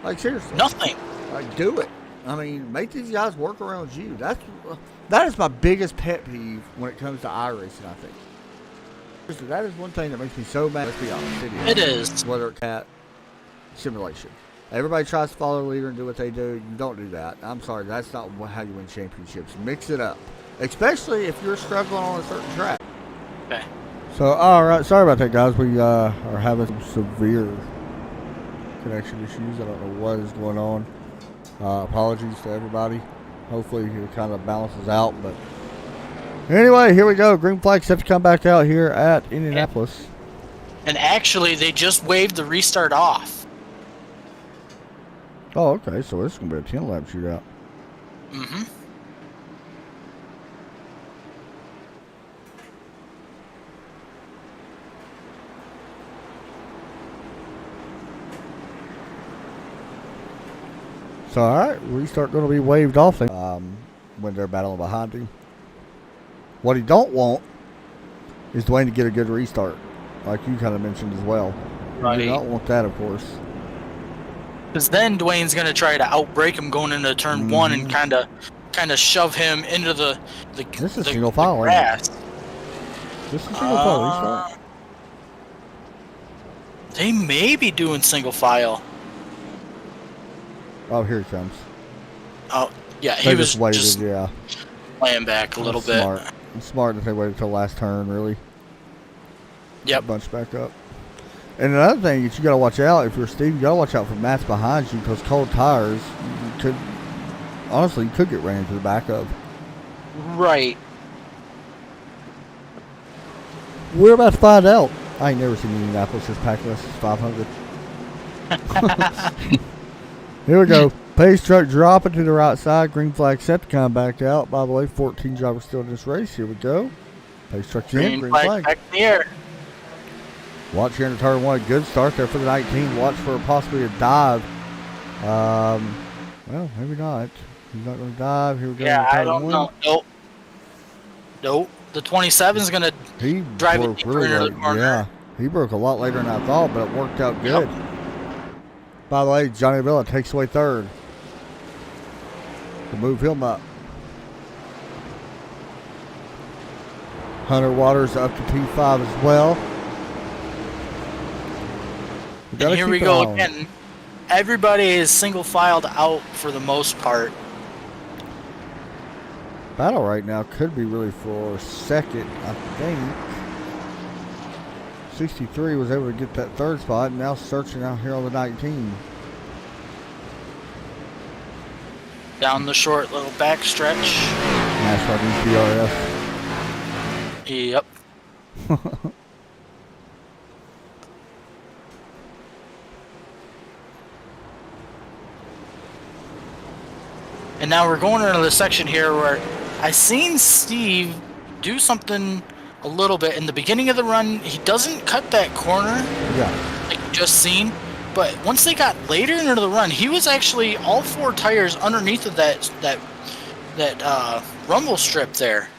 Like, seriously. Nothing. Like, do it. I mean, make these guys work around you. That is my biggest pet peeve when it comes to iRacing, I think. That is one thing that makes me so mad. Let's be honest. It is. Whether it's cat simulation. Everybody tries to follow the leader and do what they do. You don't do that. I'm sorry. That's not how you win championships. Mix it up. Especially if you're struggling on a certain track. Okay. So, all right. Sorry about that, guys. We are having some severe connection issues. I don't know what is going on. Apologies to everybody. Hopefully it kind of balances out. But anyway, here we go. Green flag set to come back out here at Indianapolis. And actually, they just waved the restart off. Oh, okay. So this is going to be a 10-lap shootout. Mm-hmm. So, all right, restart going to be waved off when they're battling behind him. What he don't want is Dwayne to get a good restart, like you kind of mentioned as well. Right. You don't want that, of course. Because then Dwayne's going to try to outbrake him going into turn one and kind of shove him into the this is single file, grass. This is single file restart. They may be doing single file. Oh, here he comes. Oh, yeah, They he was waited, just yeah. playing back a little bit. Smart. It's smart that they waited until last turn, really. Yep. Bunch back up. And another thing that you got to watch out, if you're Steve, you got to watch out for Matt's behind you, because cold tires, you could get ran into the back of. Right. We're about to find out. I ain't never seen Indianapolis this pack less than 500. Here we go. Pace truck dropping to the right side. Green flag set to come back out. By the way, 14 drivers still in this race. Here we go. Pace truck's in. Green flag. Back in the air. Watch here in turn one. Good start there for the 19. Watch for possibly a dive. Well, maybe not. He's not going to dive. Here we go. Yeah, I don't know. Nope. The 27 is going to drive it deeper into the corner. Yeah, he broke a lot later than I thought, but it worked out good. Yep. By the way, Johnny Villa takes away third to move him up. Hunter Waters up to P5 as well. And here we go again. Everybody is single filed out for the most part. Battle right now could be really for second, I think. 63 was able to get that third spot, and now searching out here on the 19. Down the short little back stretch. NASCAR DRS. Yep. And now we're going into the section here where I seen Steve do something a little bit in the beginning of the run. He doesn't cut that corner, like you just seen. But once they got later into the run, he was actually all four tires underneath of that rumble strip there.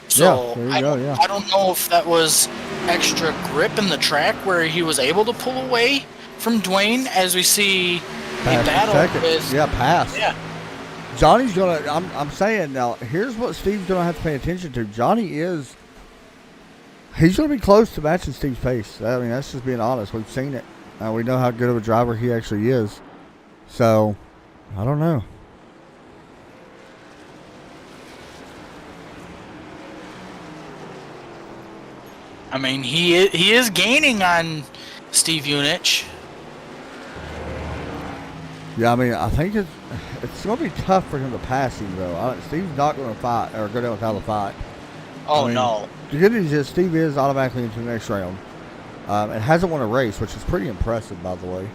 So I don't know if that was extra grip in the track where he was able to pull away from Dwayne, as we see a battle with pass. Yeah. Johnny's gonna. I'm saying now. Here's what Steve's gonna have to pay attention to. He's gonna be close to matching Steve's pace. I mean, that's just being honest. We've seen it. We know how good of a driver he actually is. So, I don't know. I mean, he is gaining on Steve Unich. Yeah, I mean, I think it's going to be tough for him to pass him, though. Steve's not going to fight or go down without a fight. Oh, no. The good news is Steve is automatically into the next round. And hasn't won a race, which is pretty impressive, by the way.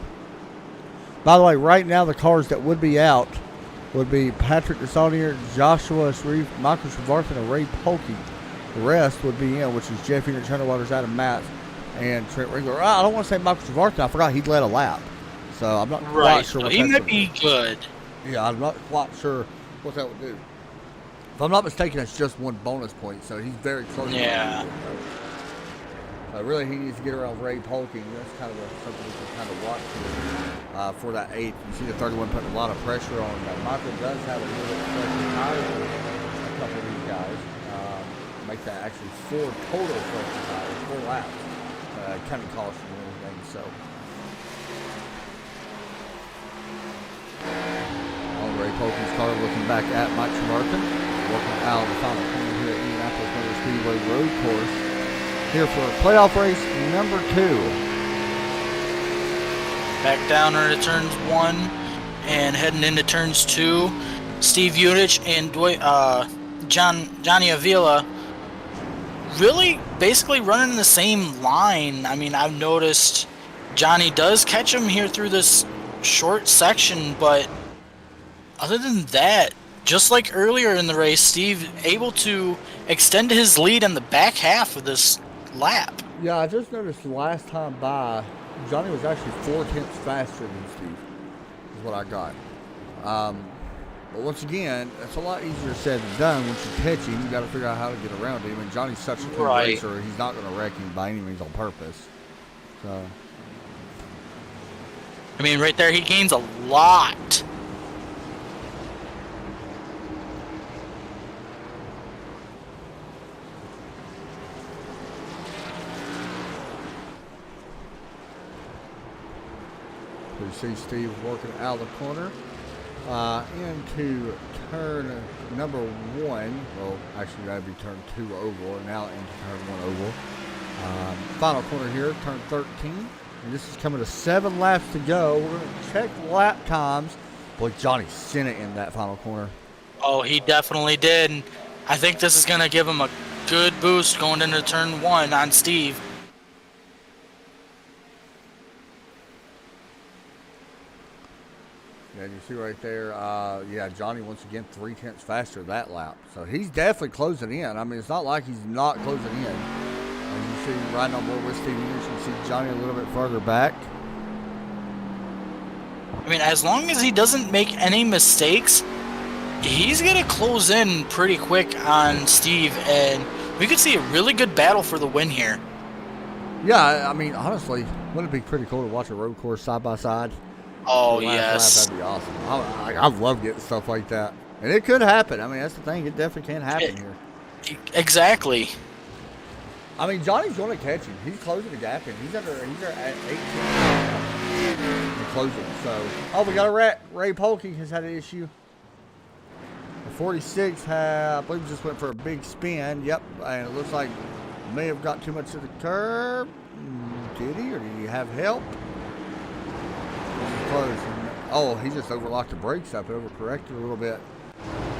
By the way, right now the cars that would be out would be Patrick Desaulnier, Joshua Sharif, Michael Schwartz, and Ray Polkey. The rest would be in, which is Jeff Unich, Hunter Waters, Adam Matz, and Trent Ringler. I don't want to say Michael Schwartz. I forgot he'd led a lap. So I'm not quite Right. sure So what he that's might gonna be do. good. Yeah, I'm not quite sure what that would do. If I'm not mistaken, that's just one bonus point, so he's very close. Yeah. Really, he needs to get around Ray Polking. That's kind of something we can kind of watch here for that 8th. You see the 31 putting a lot of pressure on. Michael does have a little bit of pressure higher than a couple of these guys. Make that actually 4 total pressure tires, 4 laps. Kind of caution and everything. So, on Ray Polking's car, looking back at Mike Trevarthen, working out the final corner here at Indianapolis Motor Speedway Road Course. Here for playoff race number 2. Back down into turns 1 and heading into turns 2. Steve Unich and Johnny Avila really basically running the same line. I mean, I've noticed Johnny does catch him here through this short section, but other than that, just like earlier in the race, Steve able to extend his lead in the back half of this lap. Yeah, I just noticed the last time by, Johnny was actually 4/10 faster than Steve, is what I got. But once again, it's a lot easier said than done. Once you catch him, you got to figure out how to get around him. And Johnny's such a good racer, he's not going to wreck him by any means on purpose. So, I mean, right there, he gains a lot. you see Steve working out of the corner into turn number 1. Well, actually, that would be turn 2 oval, and now into turn 1 oval. Final corner here, turn 13. And this is coming to 7 laps to go. We're going to check lap times. Boy, Johnny sent it in that final corner. Oh, he definitely did. And I think this is going to give him a good boost going into turn 1 on Steve. Yeah, you see right there, yeah, Johnny once again 3/10 faster that lap. So he's definitely closing in. I mean, it's not like he's not closing in. And you see riding on board with Steve Unich, you see Johnny a little bit further back. I mean, as long as he doesn't make any mistakes, he's going to close in pretty quick on Steve, and we could see a really good battle for the win here. Yeah, I mean, honestly, wouldn't it be pretty cool to watch a road course side by side? Oh, Lap, yes. that'd be awesome. I love getting stuff like that. And it could happen. I mean, that's the thing. It definitely can happen here. Exactly. I mean, Johnny's going to catch him. He's closing the gap, and he's at 18. He's closing. So, oh, we got a Ray Polking has had an issue. The 46 I believe just went for a big spin. Yep, and it looks like may have got too much to the curb. Did he, or did he have help? Close. Oh, he just overlocked the brakes up, overcorrected a little bit.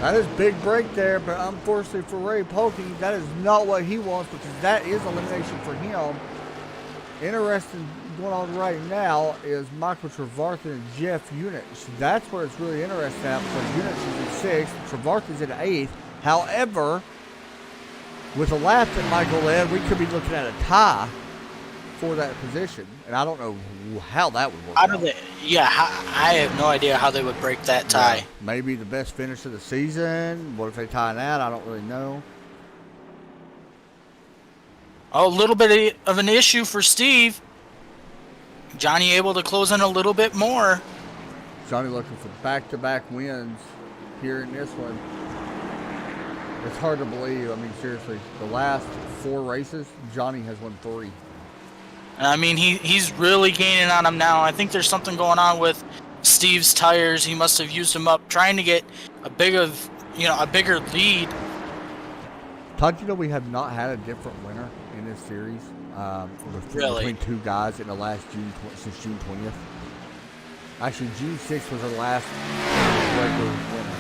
That is big break there, but unfortunately for Ray Polking, that is not what he wants, because that is elimination for him. Interesting going on right now is Michael Trevarthen and Jeff Unich. That's where it's really interesting at, because Unich is at 6th, Trevarthen's at 8th. However, with a lap that Michael led, we could be looking at a tie for that position, and I don't know how that would work. I have no idea how they would break that tie. Yeah, maybe the best finish of the season. What if they tie that? I don't really know. Oh, a little bit of an issue for Steve. Johnny able to close in a little bit more. Johnny looking for back-to-back wins here in this one. It's hard to believe. I mean, seriously, the last 4 races, Johnny has won 3. I mean, he's really gaining on him now. I think there's something going on with Steve's tires. He must have used them up, trying to get a bigger lead. Todd, you know we have not had a different winner in this series between 2 guys in the last since June 20th. Actually, June 6th was our last regular winner.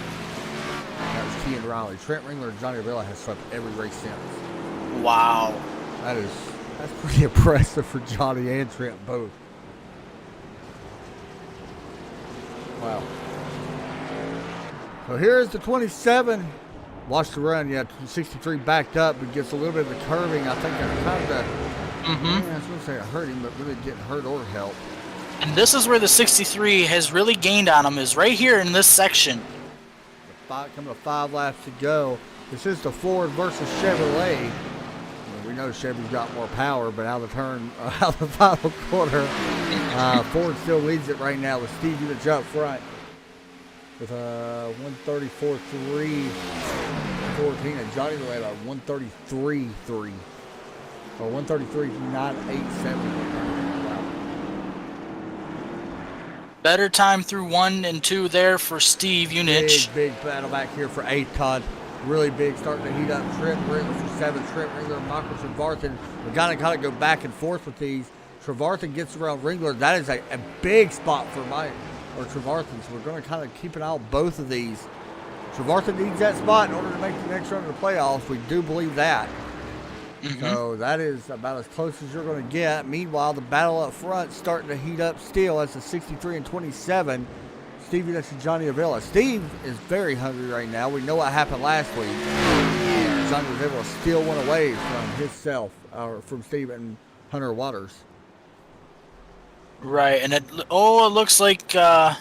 That was T and Riley. Trent Ringler and Johnny Avila has swept every race since. Wow. That's pretty impressive for Johnny and Trent both. Wow. So here's the 27. Watch the run. Yeah, 63 backed up, but gets a little bit of the curving. I think that kind of I was going to say it hurt him, but really didn't hurt or help. And this is where the 63 has really gained on him, is right here in this section. Coming to 5 laps to go. This is the Ford versus Chevrolet. We know Chevy's got more power, but out of the final quarter, Ford still leads it right now with Steve Unich up front with 134.314, and Johnny Delay at 133.3 or 133.987. Better time through 1 and 2 there for Steve Unich. Big battle back here for 8th, Todd. Really big, starting to heat up. Trent Ringler for 7th. Trent Ringler and Michael Trevarthen. We got to kind of go back and forth with these. Trevarthen gets around Ringler. That is a big spot for Trevarthen. So we're going to kind of keep an eye on both of these. Trevarthen needs that spot in order to make the next run of the playoffs. We do believe that. Mm-hmm. So that is about as close as you're going to get. Meanwhile, the battle up front starting to heat up still. That's a 63 and 27. Steve Unich and Johnny Avila. Steve is very hungry right now. We know what happened last week. Johnny Avila still went away from himself, or from Steve and Hunter Waters. Right, and it looks like Johnny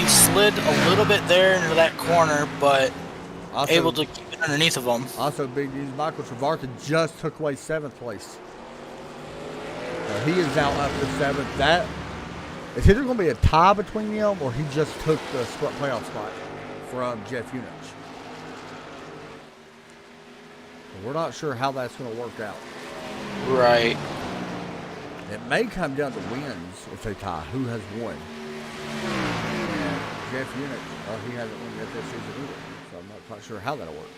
slid a little bit there into that corner, but also able to keep it underneath of him. Also, big news: Michael Trevarthen just took away 7th place. He is now up to 7th. That it's either going to be a tie between them, or he just took the playoff spot from Jeff Unich. We're not sure how that's going to work out. Right. It may come down to wins if they tie. Who has won? And Jeff Unich, he hasn't won yet this season either. So I'm not quite sure how that'll work.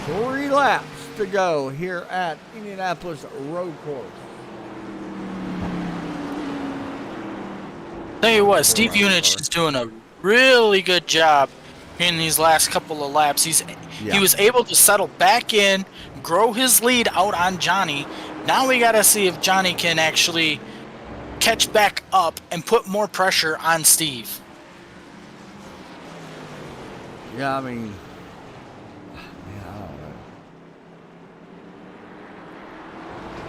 3 laps to go here at Indianapolis Road Course. Tell you what, Steve Unich is doing a really good job in these last couple of laps. He was able to settle back in, grow his lead out on Johnny. Now we got to see if Johnny can actually catch back up and put more pressure on Steve. Yeah, I mean, I don't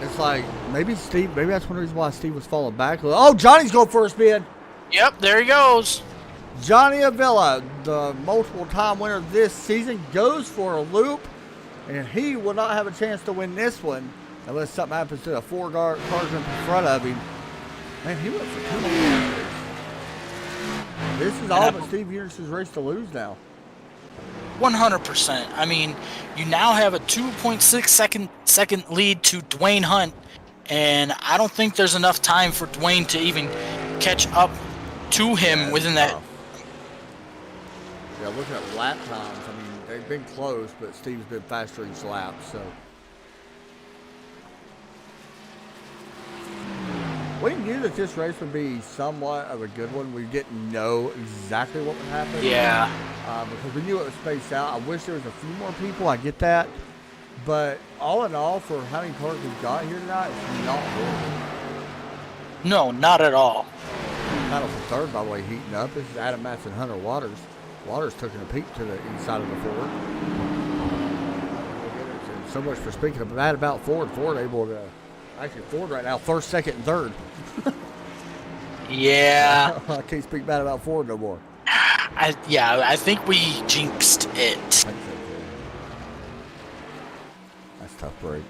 know. It's like maybe that's one reason why Steve was falling back. Oh, Johnny's going for a spin. Yep, there he goes. Johnny Avila, the multiple-time winner this season, goes for a loop, and he will not have a chance to win this one unless something happens to the 4 cars in front of him. Man, he went for 2 more. This is all but Steve Unich's race to lose now. 100%. I mean, you now have a 2.6 second lead to Dwayne Hunt, and I don't think there's enough time for Dwayne to even catch up to him within that. Yeah, looking at lap times, I mean, they've been close, but Steve's been faster each lap, so. We knew that this race would be somewhat of a good one. We didn't know exactly what would happen. Yeah. Because we knew it was spaced out. I wish there was a few more people. I get that. But all in all, for how many cars we've got here tonight, it's not horrible. No, not at all. Title for 3rd, by the way, heating up. This is Adam Matz and Hunter Waters. Waters took a peek to the inside of the Ford. So much for speaking of that about Ford. Ford able to... Actually, Ford right now, 1st, 2nd, and 3rd. Yeah. I can't speak bad about Ford no more. I think we jinxed it. That's tough break.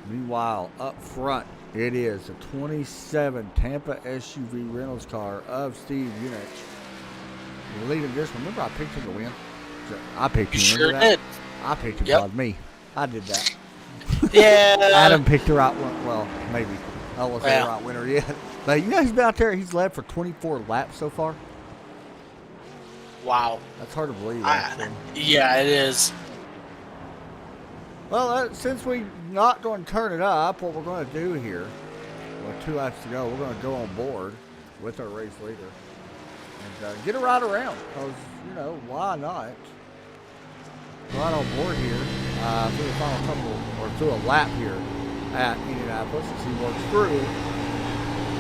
Meanwhile, up front, it is a 27 Tampa SUV Reynolds car of Steve Unich. We're leading this one. Remember I picked him to win? I picked him. Sure did. I picked him, not me. I did that. Yeah. Adam picked the right one. Well, maybe. I won't say the right winner yet. But you know he's been out there. He's led for 24 laps so far. Wow. That's hard to believe. Yeah, it is. Well, since we're not going to turn it up, what we're going to do here, 2 laps to go, we're going to go on board with our race leader and get a ride around. Because, why not? Right on board here through the final couple, or through a lap here at Indianapolis as he works through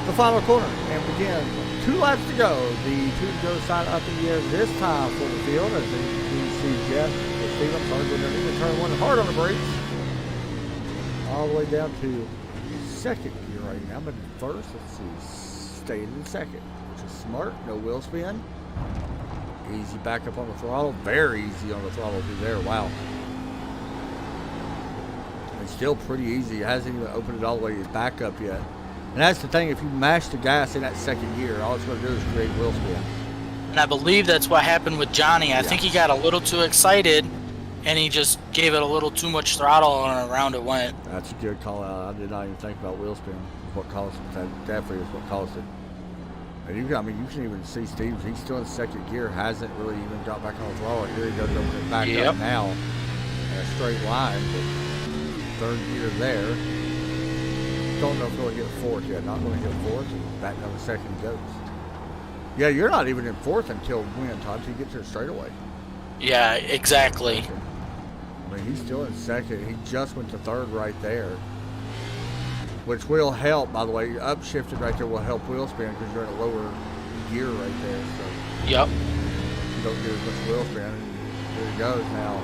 the final corner. And again, 2 laps to go. The 2 to go sign up in the air this time for the field. As you see Jeff and Steve, I'm sorry, going to turn 1 hard on the brakes. All the way down to second gear right now. But first, let's see, staying in second, which is smart. No wheel spin. Easy back up on the throttle. Very easy on the throttle through there. Wow. It's still pretty easy. It hasn't even opened it all the way back up yet. And that's the thing. If you mash the gas in that second gear, all it's going to do is create wheel spin. And I believe that's what happened with Johnny. I think he got a little too excited, and he just gave it a little too much throttle, and around it went. That's a good call out. I did not even think about wheel spin. What caused it? That definitely is what caused it. And you can even see Steve. He's still in second gear. Hasn't really even got back on the throttle. Here he goes over it back up now in a straight line. But third gear there. Don't know if he'll get fourth yet. Not going to get fourth. And back down the second he goes. Yeah, you're not even in fourth until when, Todd? Until you get to the straightaway. Yeah, exactly. I mean, he's still in second. He just went to third right there. Which will help, by the way. Upshifted right there will help wheel spin because you're in a lower gear right there. So yep. You don't get as much wheel spin. There he goes now.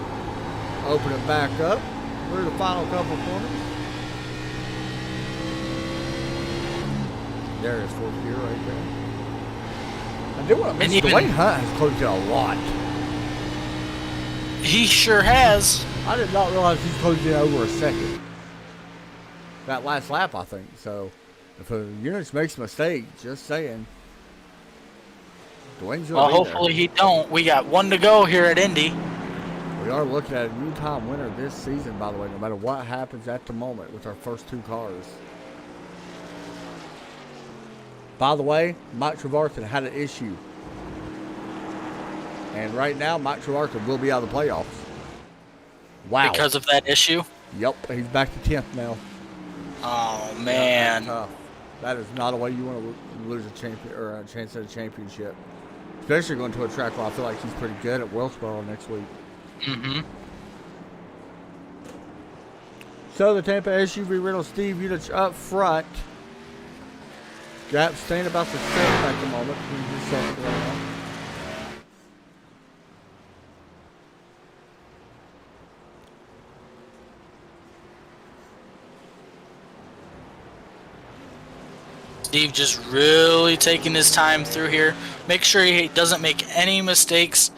Open it back up. Through the final couple corners. There is fourth gear right there. I do want to mention Dwayne Hunt has closed it a lot. He sure has. I did not realize he's closed it over a second. That last lap, I think. So, if a unit makes a mistake, just saying. Dwayne's well, hopefully he don't. We got 1 to go here at Indy. We are looking at a new time winner this season, by the way, no matter what happens at the moment with our first 2 cars. By the way, Mike Trevarthen had an issue. And right now, Mike Trevarthen will be out of the playoffs. Wow. Because of that issue? Yep, he's back to 10th now. Oh, man. Tough. That is not a way you want to lose a champion or a chance at a championship. Especially going to a track where I feel like he's pretty good at Wilkesboro next week. Mm-hmm. So the Tampa SUV rental Steve Unich up front. Gap staying about the same at the moment. Steve just really taking his time through here. Make sure he doesn't make any mistakes.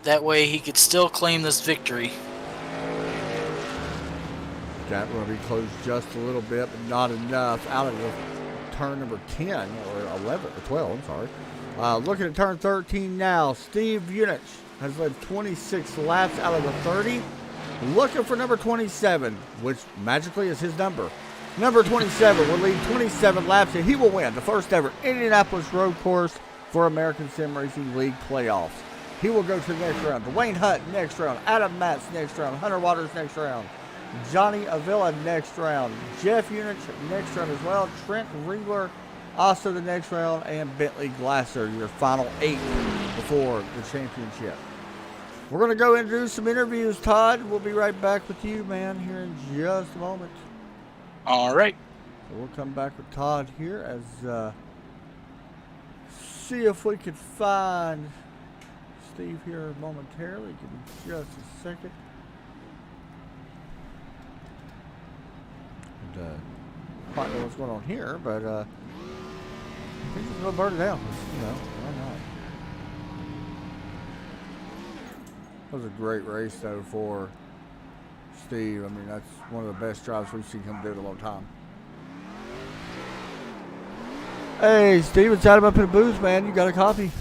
That way he could still claim this victory. Gap will be closed just a little bit, but not enough. Out of the turn number 10, or 11, or 12, I'm sorry. Looking at turn 13 now. Steve Unich has led 26 laps out of the 30. Looking for number 27, which magically is his number. Number 27 will lead 27 laps, and he will win the first ever Indianapolis road course for American Sim Racing League playoffs. He will go to the next round. Dwayne Hunt next round. Adam Matz next round. Hunter Waters next round. Johnny Avila next round. Jeff Unich next round as well. Trent Riegler also the next round. And Bentley Glasser, your final 8 before the championship. We're going to go and do some interviews, Todd. We'll be right back with you, man, here in just a moment. All right. So we'll come back with Todd here as see if we could find Steve here momentarily. Give me just a second. And I don't know what's going on here, but I think he's going to burn it down. You know, why not? That was a great race, though, for Steve. I mean, that's one of the best drives we've seen him do in a long time. Hey, Steve, it's Adam up in the booth, man. You got a copy?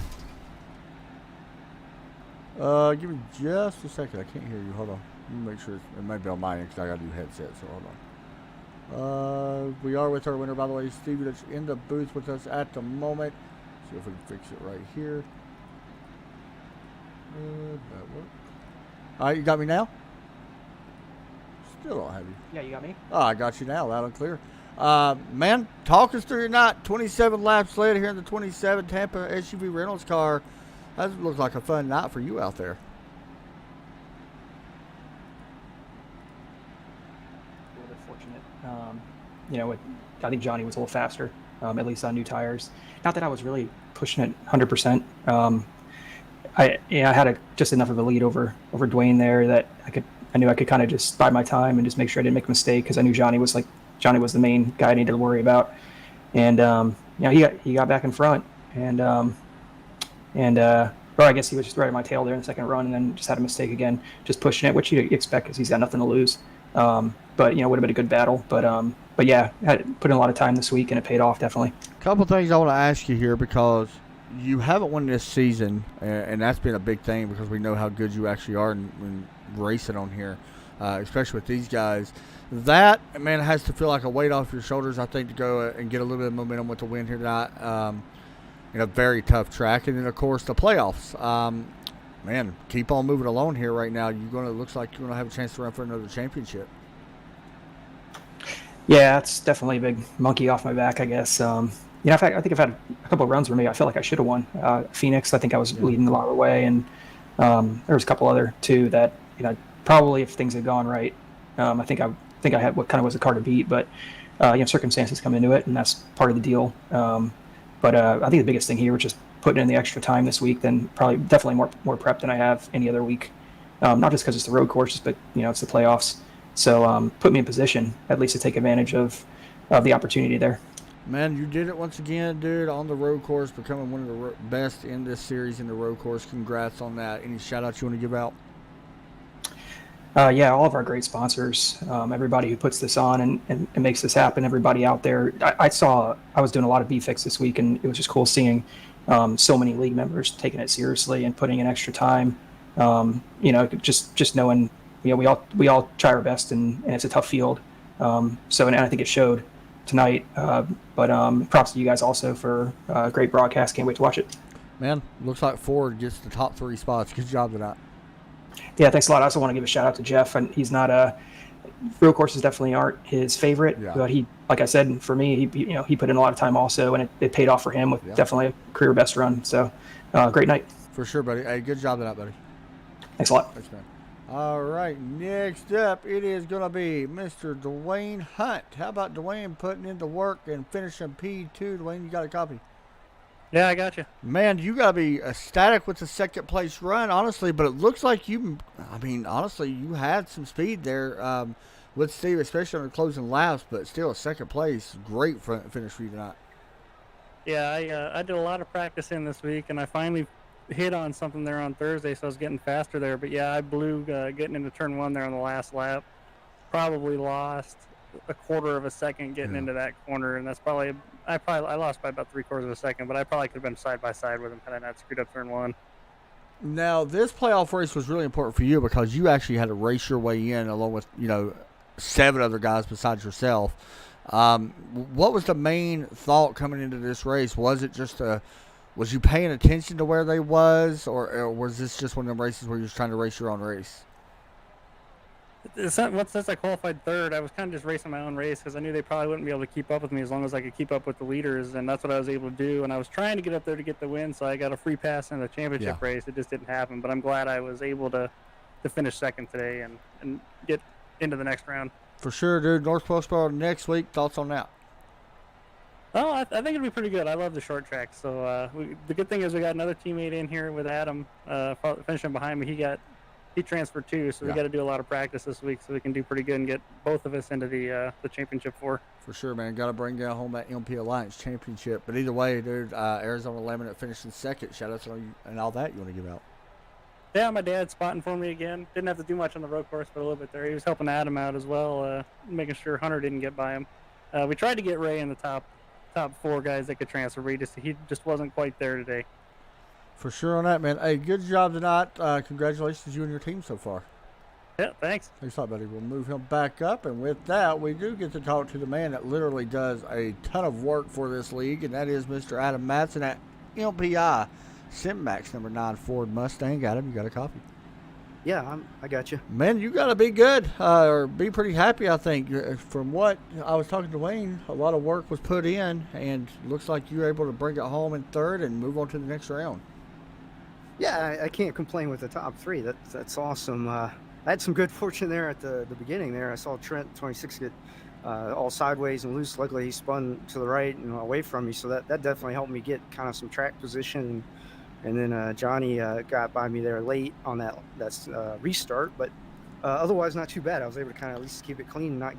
Give me just a second. I can't hear you. Hold on. Let me make sure. It might be on my end because I got to do headset, so hold on. We are with our winner, by the way. Steve that's in the booth with us at the moment. See if we can fix it right here. That work. All right, you got me now? Still don't have you. Yeah, you got me? Oh, I got you now, loud and clear. Man, talk us through your night. 27 laps later here in the 27 Tampa SUV Reynolds car. That looks like a fun night for you out there. A little bit fortunate. You know, I think Johnny was a little faster. at least on new tires. Not that I was really pushing it 100%. I had just enough of a lead over Dwayne there that I knew I could kind of just bide my time and just make sure I didn't make a mistake, because I knew Johnny was the main guy I needed to worry about. And he got back in front, and or I guess he was just right at my tail there in the second run, and then just had a mistake again, just pushing it, which you expect because he's got nothing to lose. But would have been a good battle. But yeah, had put in a lot of time this week, and it paid off definitely. A couple things I want to ask you here, because you haven't won this season, and that's been a big thing because we know how good you actually are in racing on here, especially with these guys. That, man, has to feel like a weight off your shoulders, I think, to go and get a little bit of momentum with the win here tonight. In a very tough track, and then of course the playoffs. Man, keep on moving along here right now. Looks like you're gonna have a chance to run for another championship. Yeah, it's definitely a big monkey off my back, I guess. In fact, I think I've had a couple of runs where maybe I feel like I should have won. Phoenix, I think I was leading a lot of the way, and there was a couple other too that probably if things had gone right, I think I had what kind of was the car to beat, but circumstances come into it, and that's part of the deal. But I think the biggest thing here was just putting in the extra time this week than definitely more prep than I have any other week. Not just because it's the road courses, but it's the playoffs. So put me in position at least to take advantage of the opportunity there. Man, you did it once again, dude, on the road course, becoming one of the best in this series in the road course. Congrats on that. Any shout outs you want to give out? Yeah, all of our great sponsors, everybody who puts this on and makes this happen, everybody out there. I was doing a lot of BFix this week, and it was just cool seeing so many league members taking it seriously and putting in extra time. Just knowing, we all try our best, and it's a tough field. And I think it showed tonight. But props to you guys also for great broadcast. Can't wait to watch it. Man, looks like Ford gets the top 3 spots. Good job tonight. Yeah, thanks a lot. I also want to give a shout out to Jeff, and he's not road courses definitely aren't his favorite, but he, like I said, for me, he put in a lot of time also, and it paid off for him with definitely a career best run. So, great night. For sure, buddy. Hey, good job tonight, buddy. Thanks a lot. Thanks, man. All right, next up, it is going to be Mr. Dwayne Hunt. How about Dwayne putting in the work and finishing P2? Dwayne, you got a copy? Yeah, I got you. Man, you got to be ecstatic with the second place run, honestly, but it looks like honestly, you had some speed there with Steve, especially on the closing laps, but still a second place. Great finish for you tonight. Yeah, I did a lot of practicing this week, and I finally hit on something there on Thursday, so I was getting faster there. But yeah, I blew getting into turn 1 there on the last lap. Probably lost a quarter of a second getting into that corner, and that's I lost by about 3/4 of a second, but I probably could have been side by side with him had I not screwed up turn 1. Now, this playoff race was really important for you because you actually had to race your way in along with 7 other guys besides yourself. What was the main thought coming into this race? Was it just was you paying attention to where they was, or was this just one of them races where you're just trying to race your own race? Since I qualified third, I was kind of just racing my own race because I knew they probably wouldn't be able to keep up with me as long as I could keep up with the leaders, and that's what I was able to do. And I was trying to get up there to get the win, so I got a free pass in the championship race. It just didn't happen, but I'm glad I was able to finish second today and get into the next round. For sure, dude. North Wilkesboro next week. Thoughts on that? Oh, I think it'll be pretty good. I love the short track. So the good thing is we got another teammate in here with Adam finishing behind me. He transferred too, so we got to do a lot of practice this week so we can do pretty good and get both of us into the championship 4. For sure, man. Got to bring down home that MP Alliance championship. But either way, dude, Arizona Laminate finishing second. Shout out to you and all that you want to give out. Yeah, my dad's spotting for me again. Didn't have to do much on the road course, but a little bit there. He was helping Adam out as well, making sure Hunter didn't get by him. We tried to get Ray in the top 4 guys that could transfer, but he just wasn't quite there today. For sure on that, man. Hey, good job tonight. Congratulations, you and your team so far. Yeah, thanks. Thanks a lot, buddy. We'll move him back up, and with that, we do get to talk to the man that literally does a ton of work for this league, and that is Mr. Adam Matson at MPI Simmax number 9 Ford Mustang. Adam, you got a copy? Yeah, I got you. Man, you got to be good or be pretty happy, I think. From what I was talking to Wayne, a lot of work was put in, and looks like you were able to bring it home in third and move on to the next round. Yeah, I can't complain with the top 3. That's awesome. I had some good fortune there at the beginning there. I saw Trent 26 get all sideways and loose. Luckily, he spun to the right and away from me, so that definitely helped me get kind of some track position. And then Johnny got by me there late on that restart, but otherwise not too bad. I was able to kind of at least keep it clean and not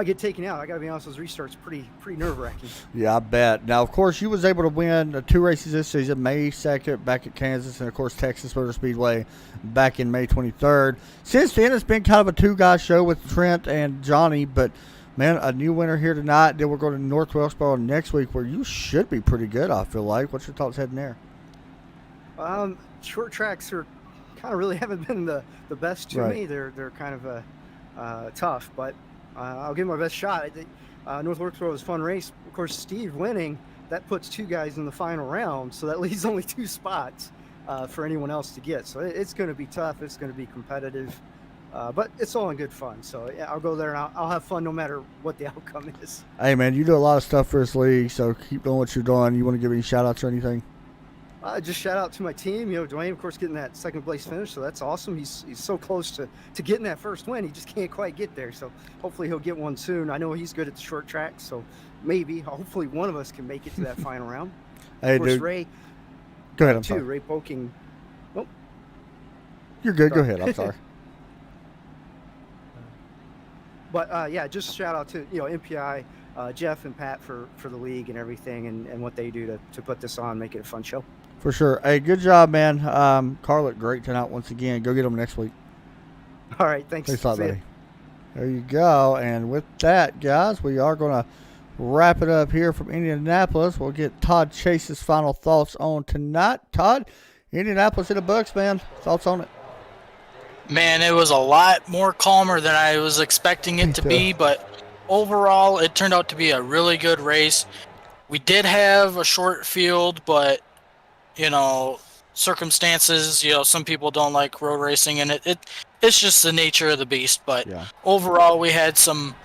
get taken out. I got to be honest, those restarts pretty nerve wracking. Yeah, I bet. Now, of course, you was able to win 2 races this season, May 2nd back at Kansas, and, of course, Texas Motor Speedway back in May 23rd. Since then, it's been kind of a 2-guy show with Trent and Johnny, but, man, a new winner here tonight. Then we're going to North Wilkesboro next week, where you should be pretty good, I feel like. What's your thoughts heading there? Short tracks are kind of really haven't been the best to Right. me. They're kind of tough, but I'll give my best shot. I think North Wilkesboro was a fun race. Of course, Steve winning, that puts 2 guys in the final round, so that leaves only 2 spots for anyone else to get. So it's going to be tough. It's going to be competitive, but it's all in good fun. So yeah, I'll go there and I'll have fun no matter what the outcome is. Hey, man, you do a lot of stuff for this league, so keep doing what you're doing. You want to give any shout-outs or anything? Just shout out to my team. Dwayne, of course, getting that 2nd place finish, so that's awesome. He's so close to getting that first win. He just can't quite get there, so hopefully he'll get one soon. I know he's good at the short track, so hopefully one of us can make it to that final round. Hey, Of course, dude. Ray, Go ahead, I'm too. sorry. Ray Poking. Oh, You're good. Go sorry. ahead. I'm sorry. But yeah, just shout out to MPI, Jeff and Pat for the league and everything, and what they do to put this on, make it a fun show. For sure. Hey, good job, man. Carl looked great tonight once again. Go get him next week. All right, thanks. Thanks a lot, See ya. buddy. There you go. And with that, guys, we are going to wrap it up here from Indianapolis. We'll get Todd Chase's final thoughts on tonight. Todd, Indianapolis in the books, man. Thoughts on it? Man, it was a lot more calmer than I was expecting it to be, but overall, it turned out to be a really good race. We did have a short field, but circumstances, some people don't like road racing, and it's just the nature of the beast. But Yeah. overall, we had some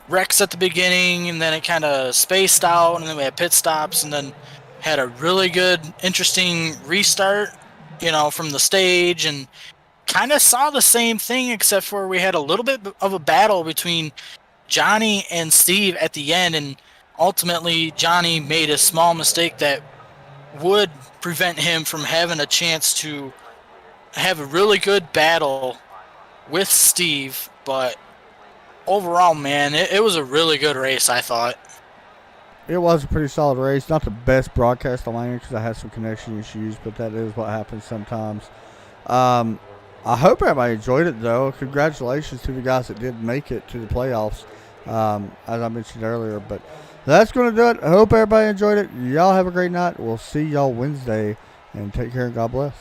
wrecks at the beginning, and then it kind of spaced out, and then we had pit stops, and then had a really good, interesting restart, from the stage, and kind of saw the same thing, except for we had a little bit of a battle between Johnny and Steve at the end, and ultimately Johnny made a small mistake that would prevent him from having a chance to have a really good battle with Steve. But overall, man, it was a really good race, I thought. It was a pretty solid race. Not the best broadcast on my end because I had some connection issues, but that is what happens sometimes. I hope everybody enjoyed it, though. Congratulations to the guys that did make it to the playoffs, as I mentioned earlier. But that's going to do it. I hope everybody enjoyed it. Y'all have a great night. We'll see y'all Wednesday, and take care and God bless.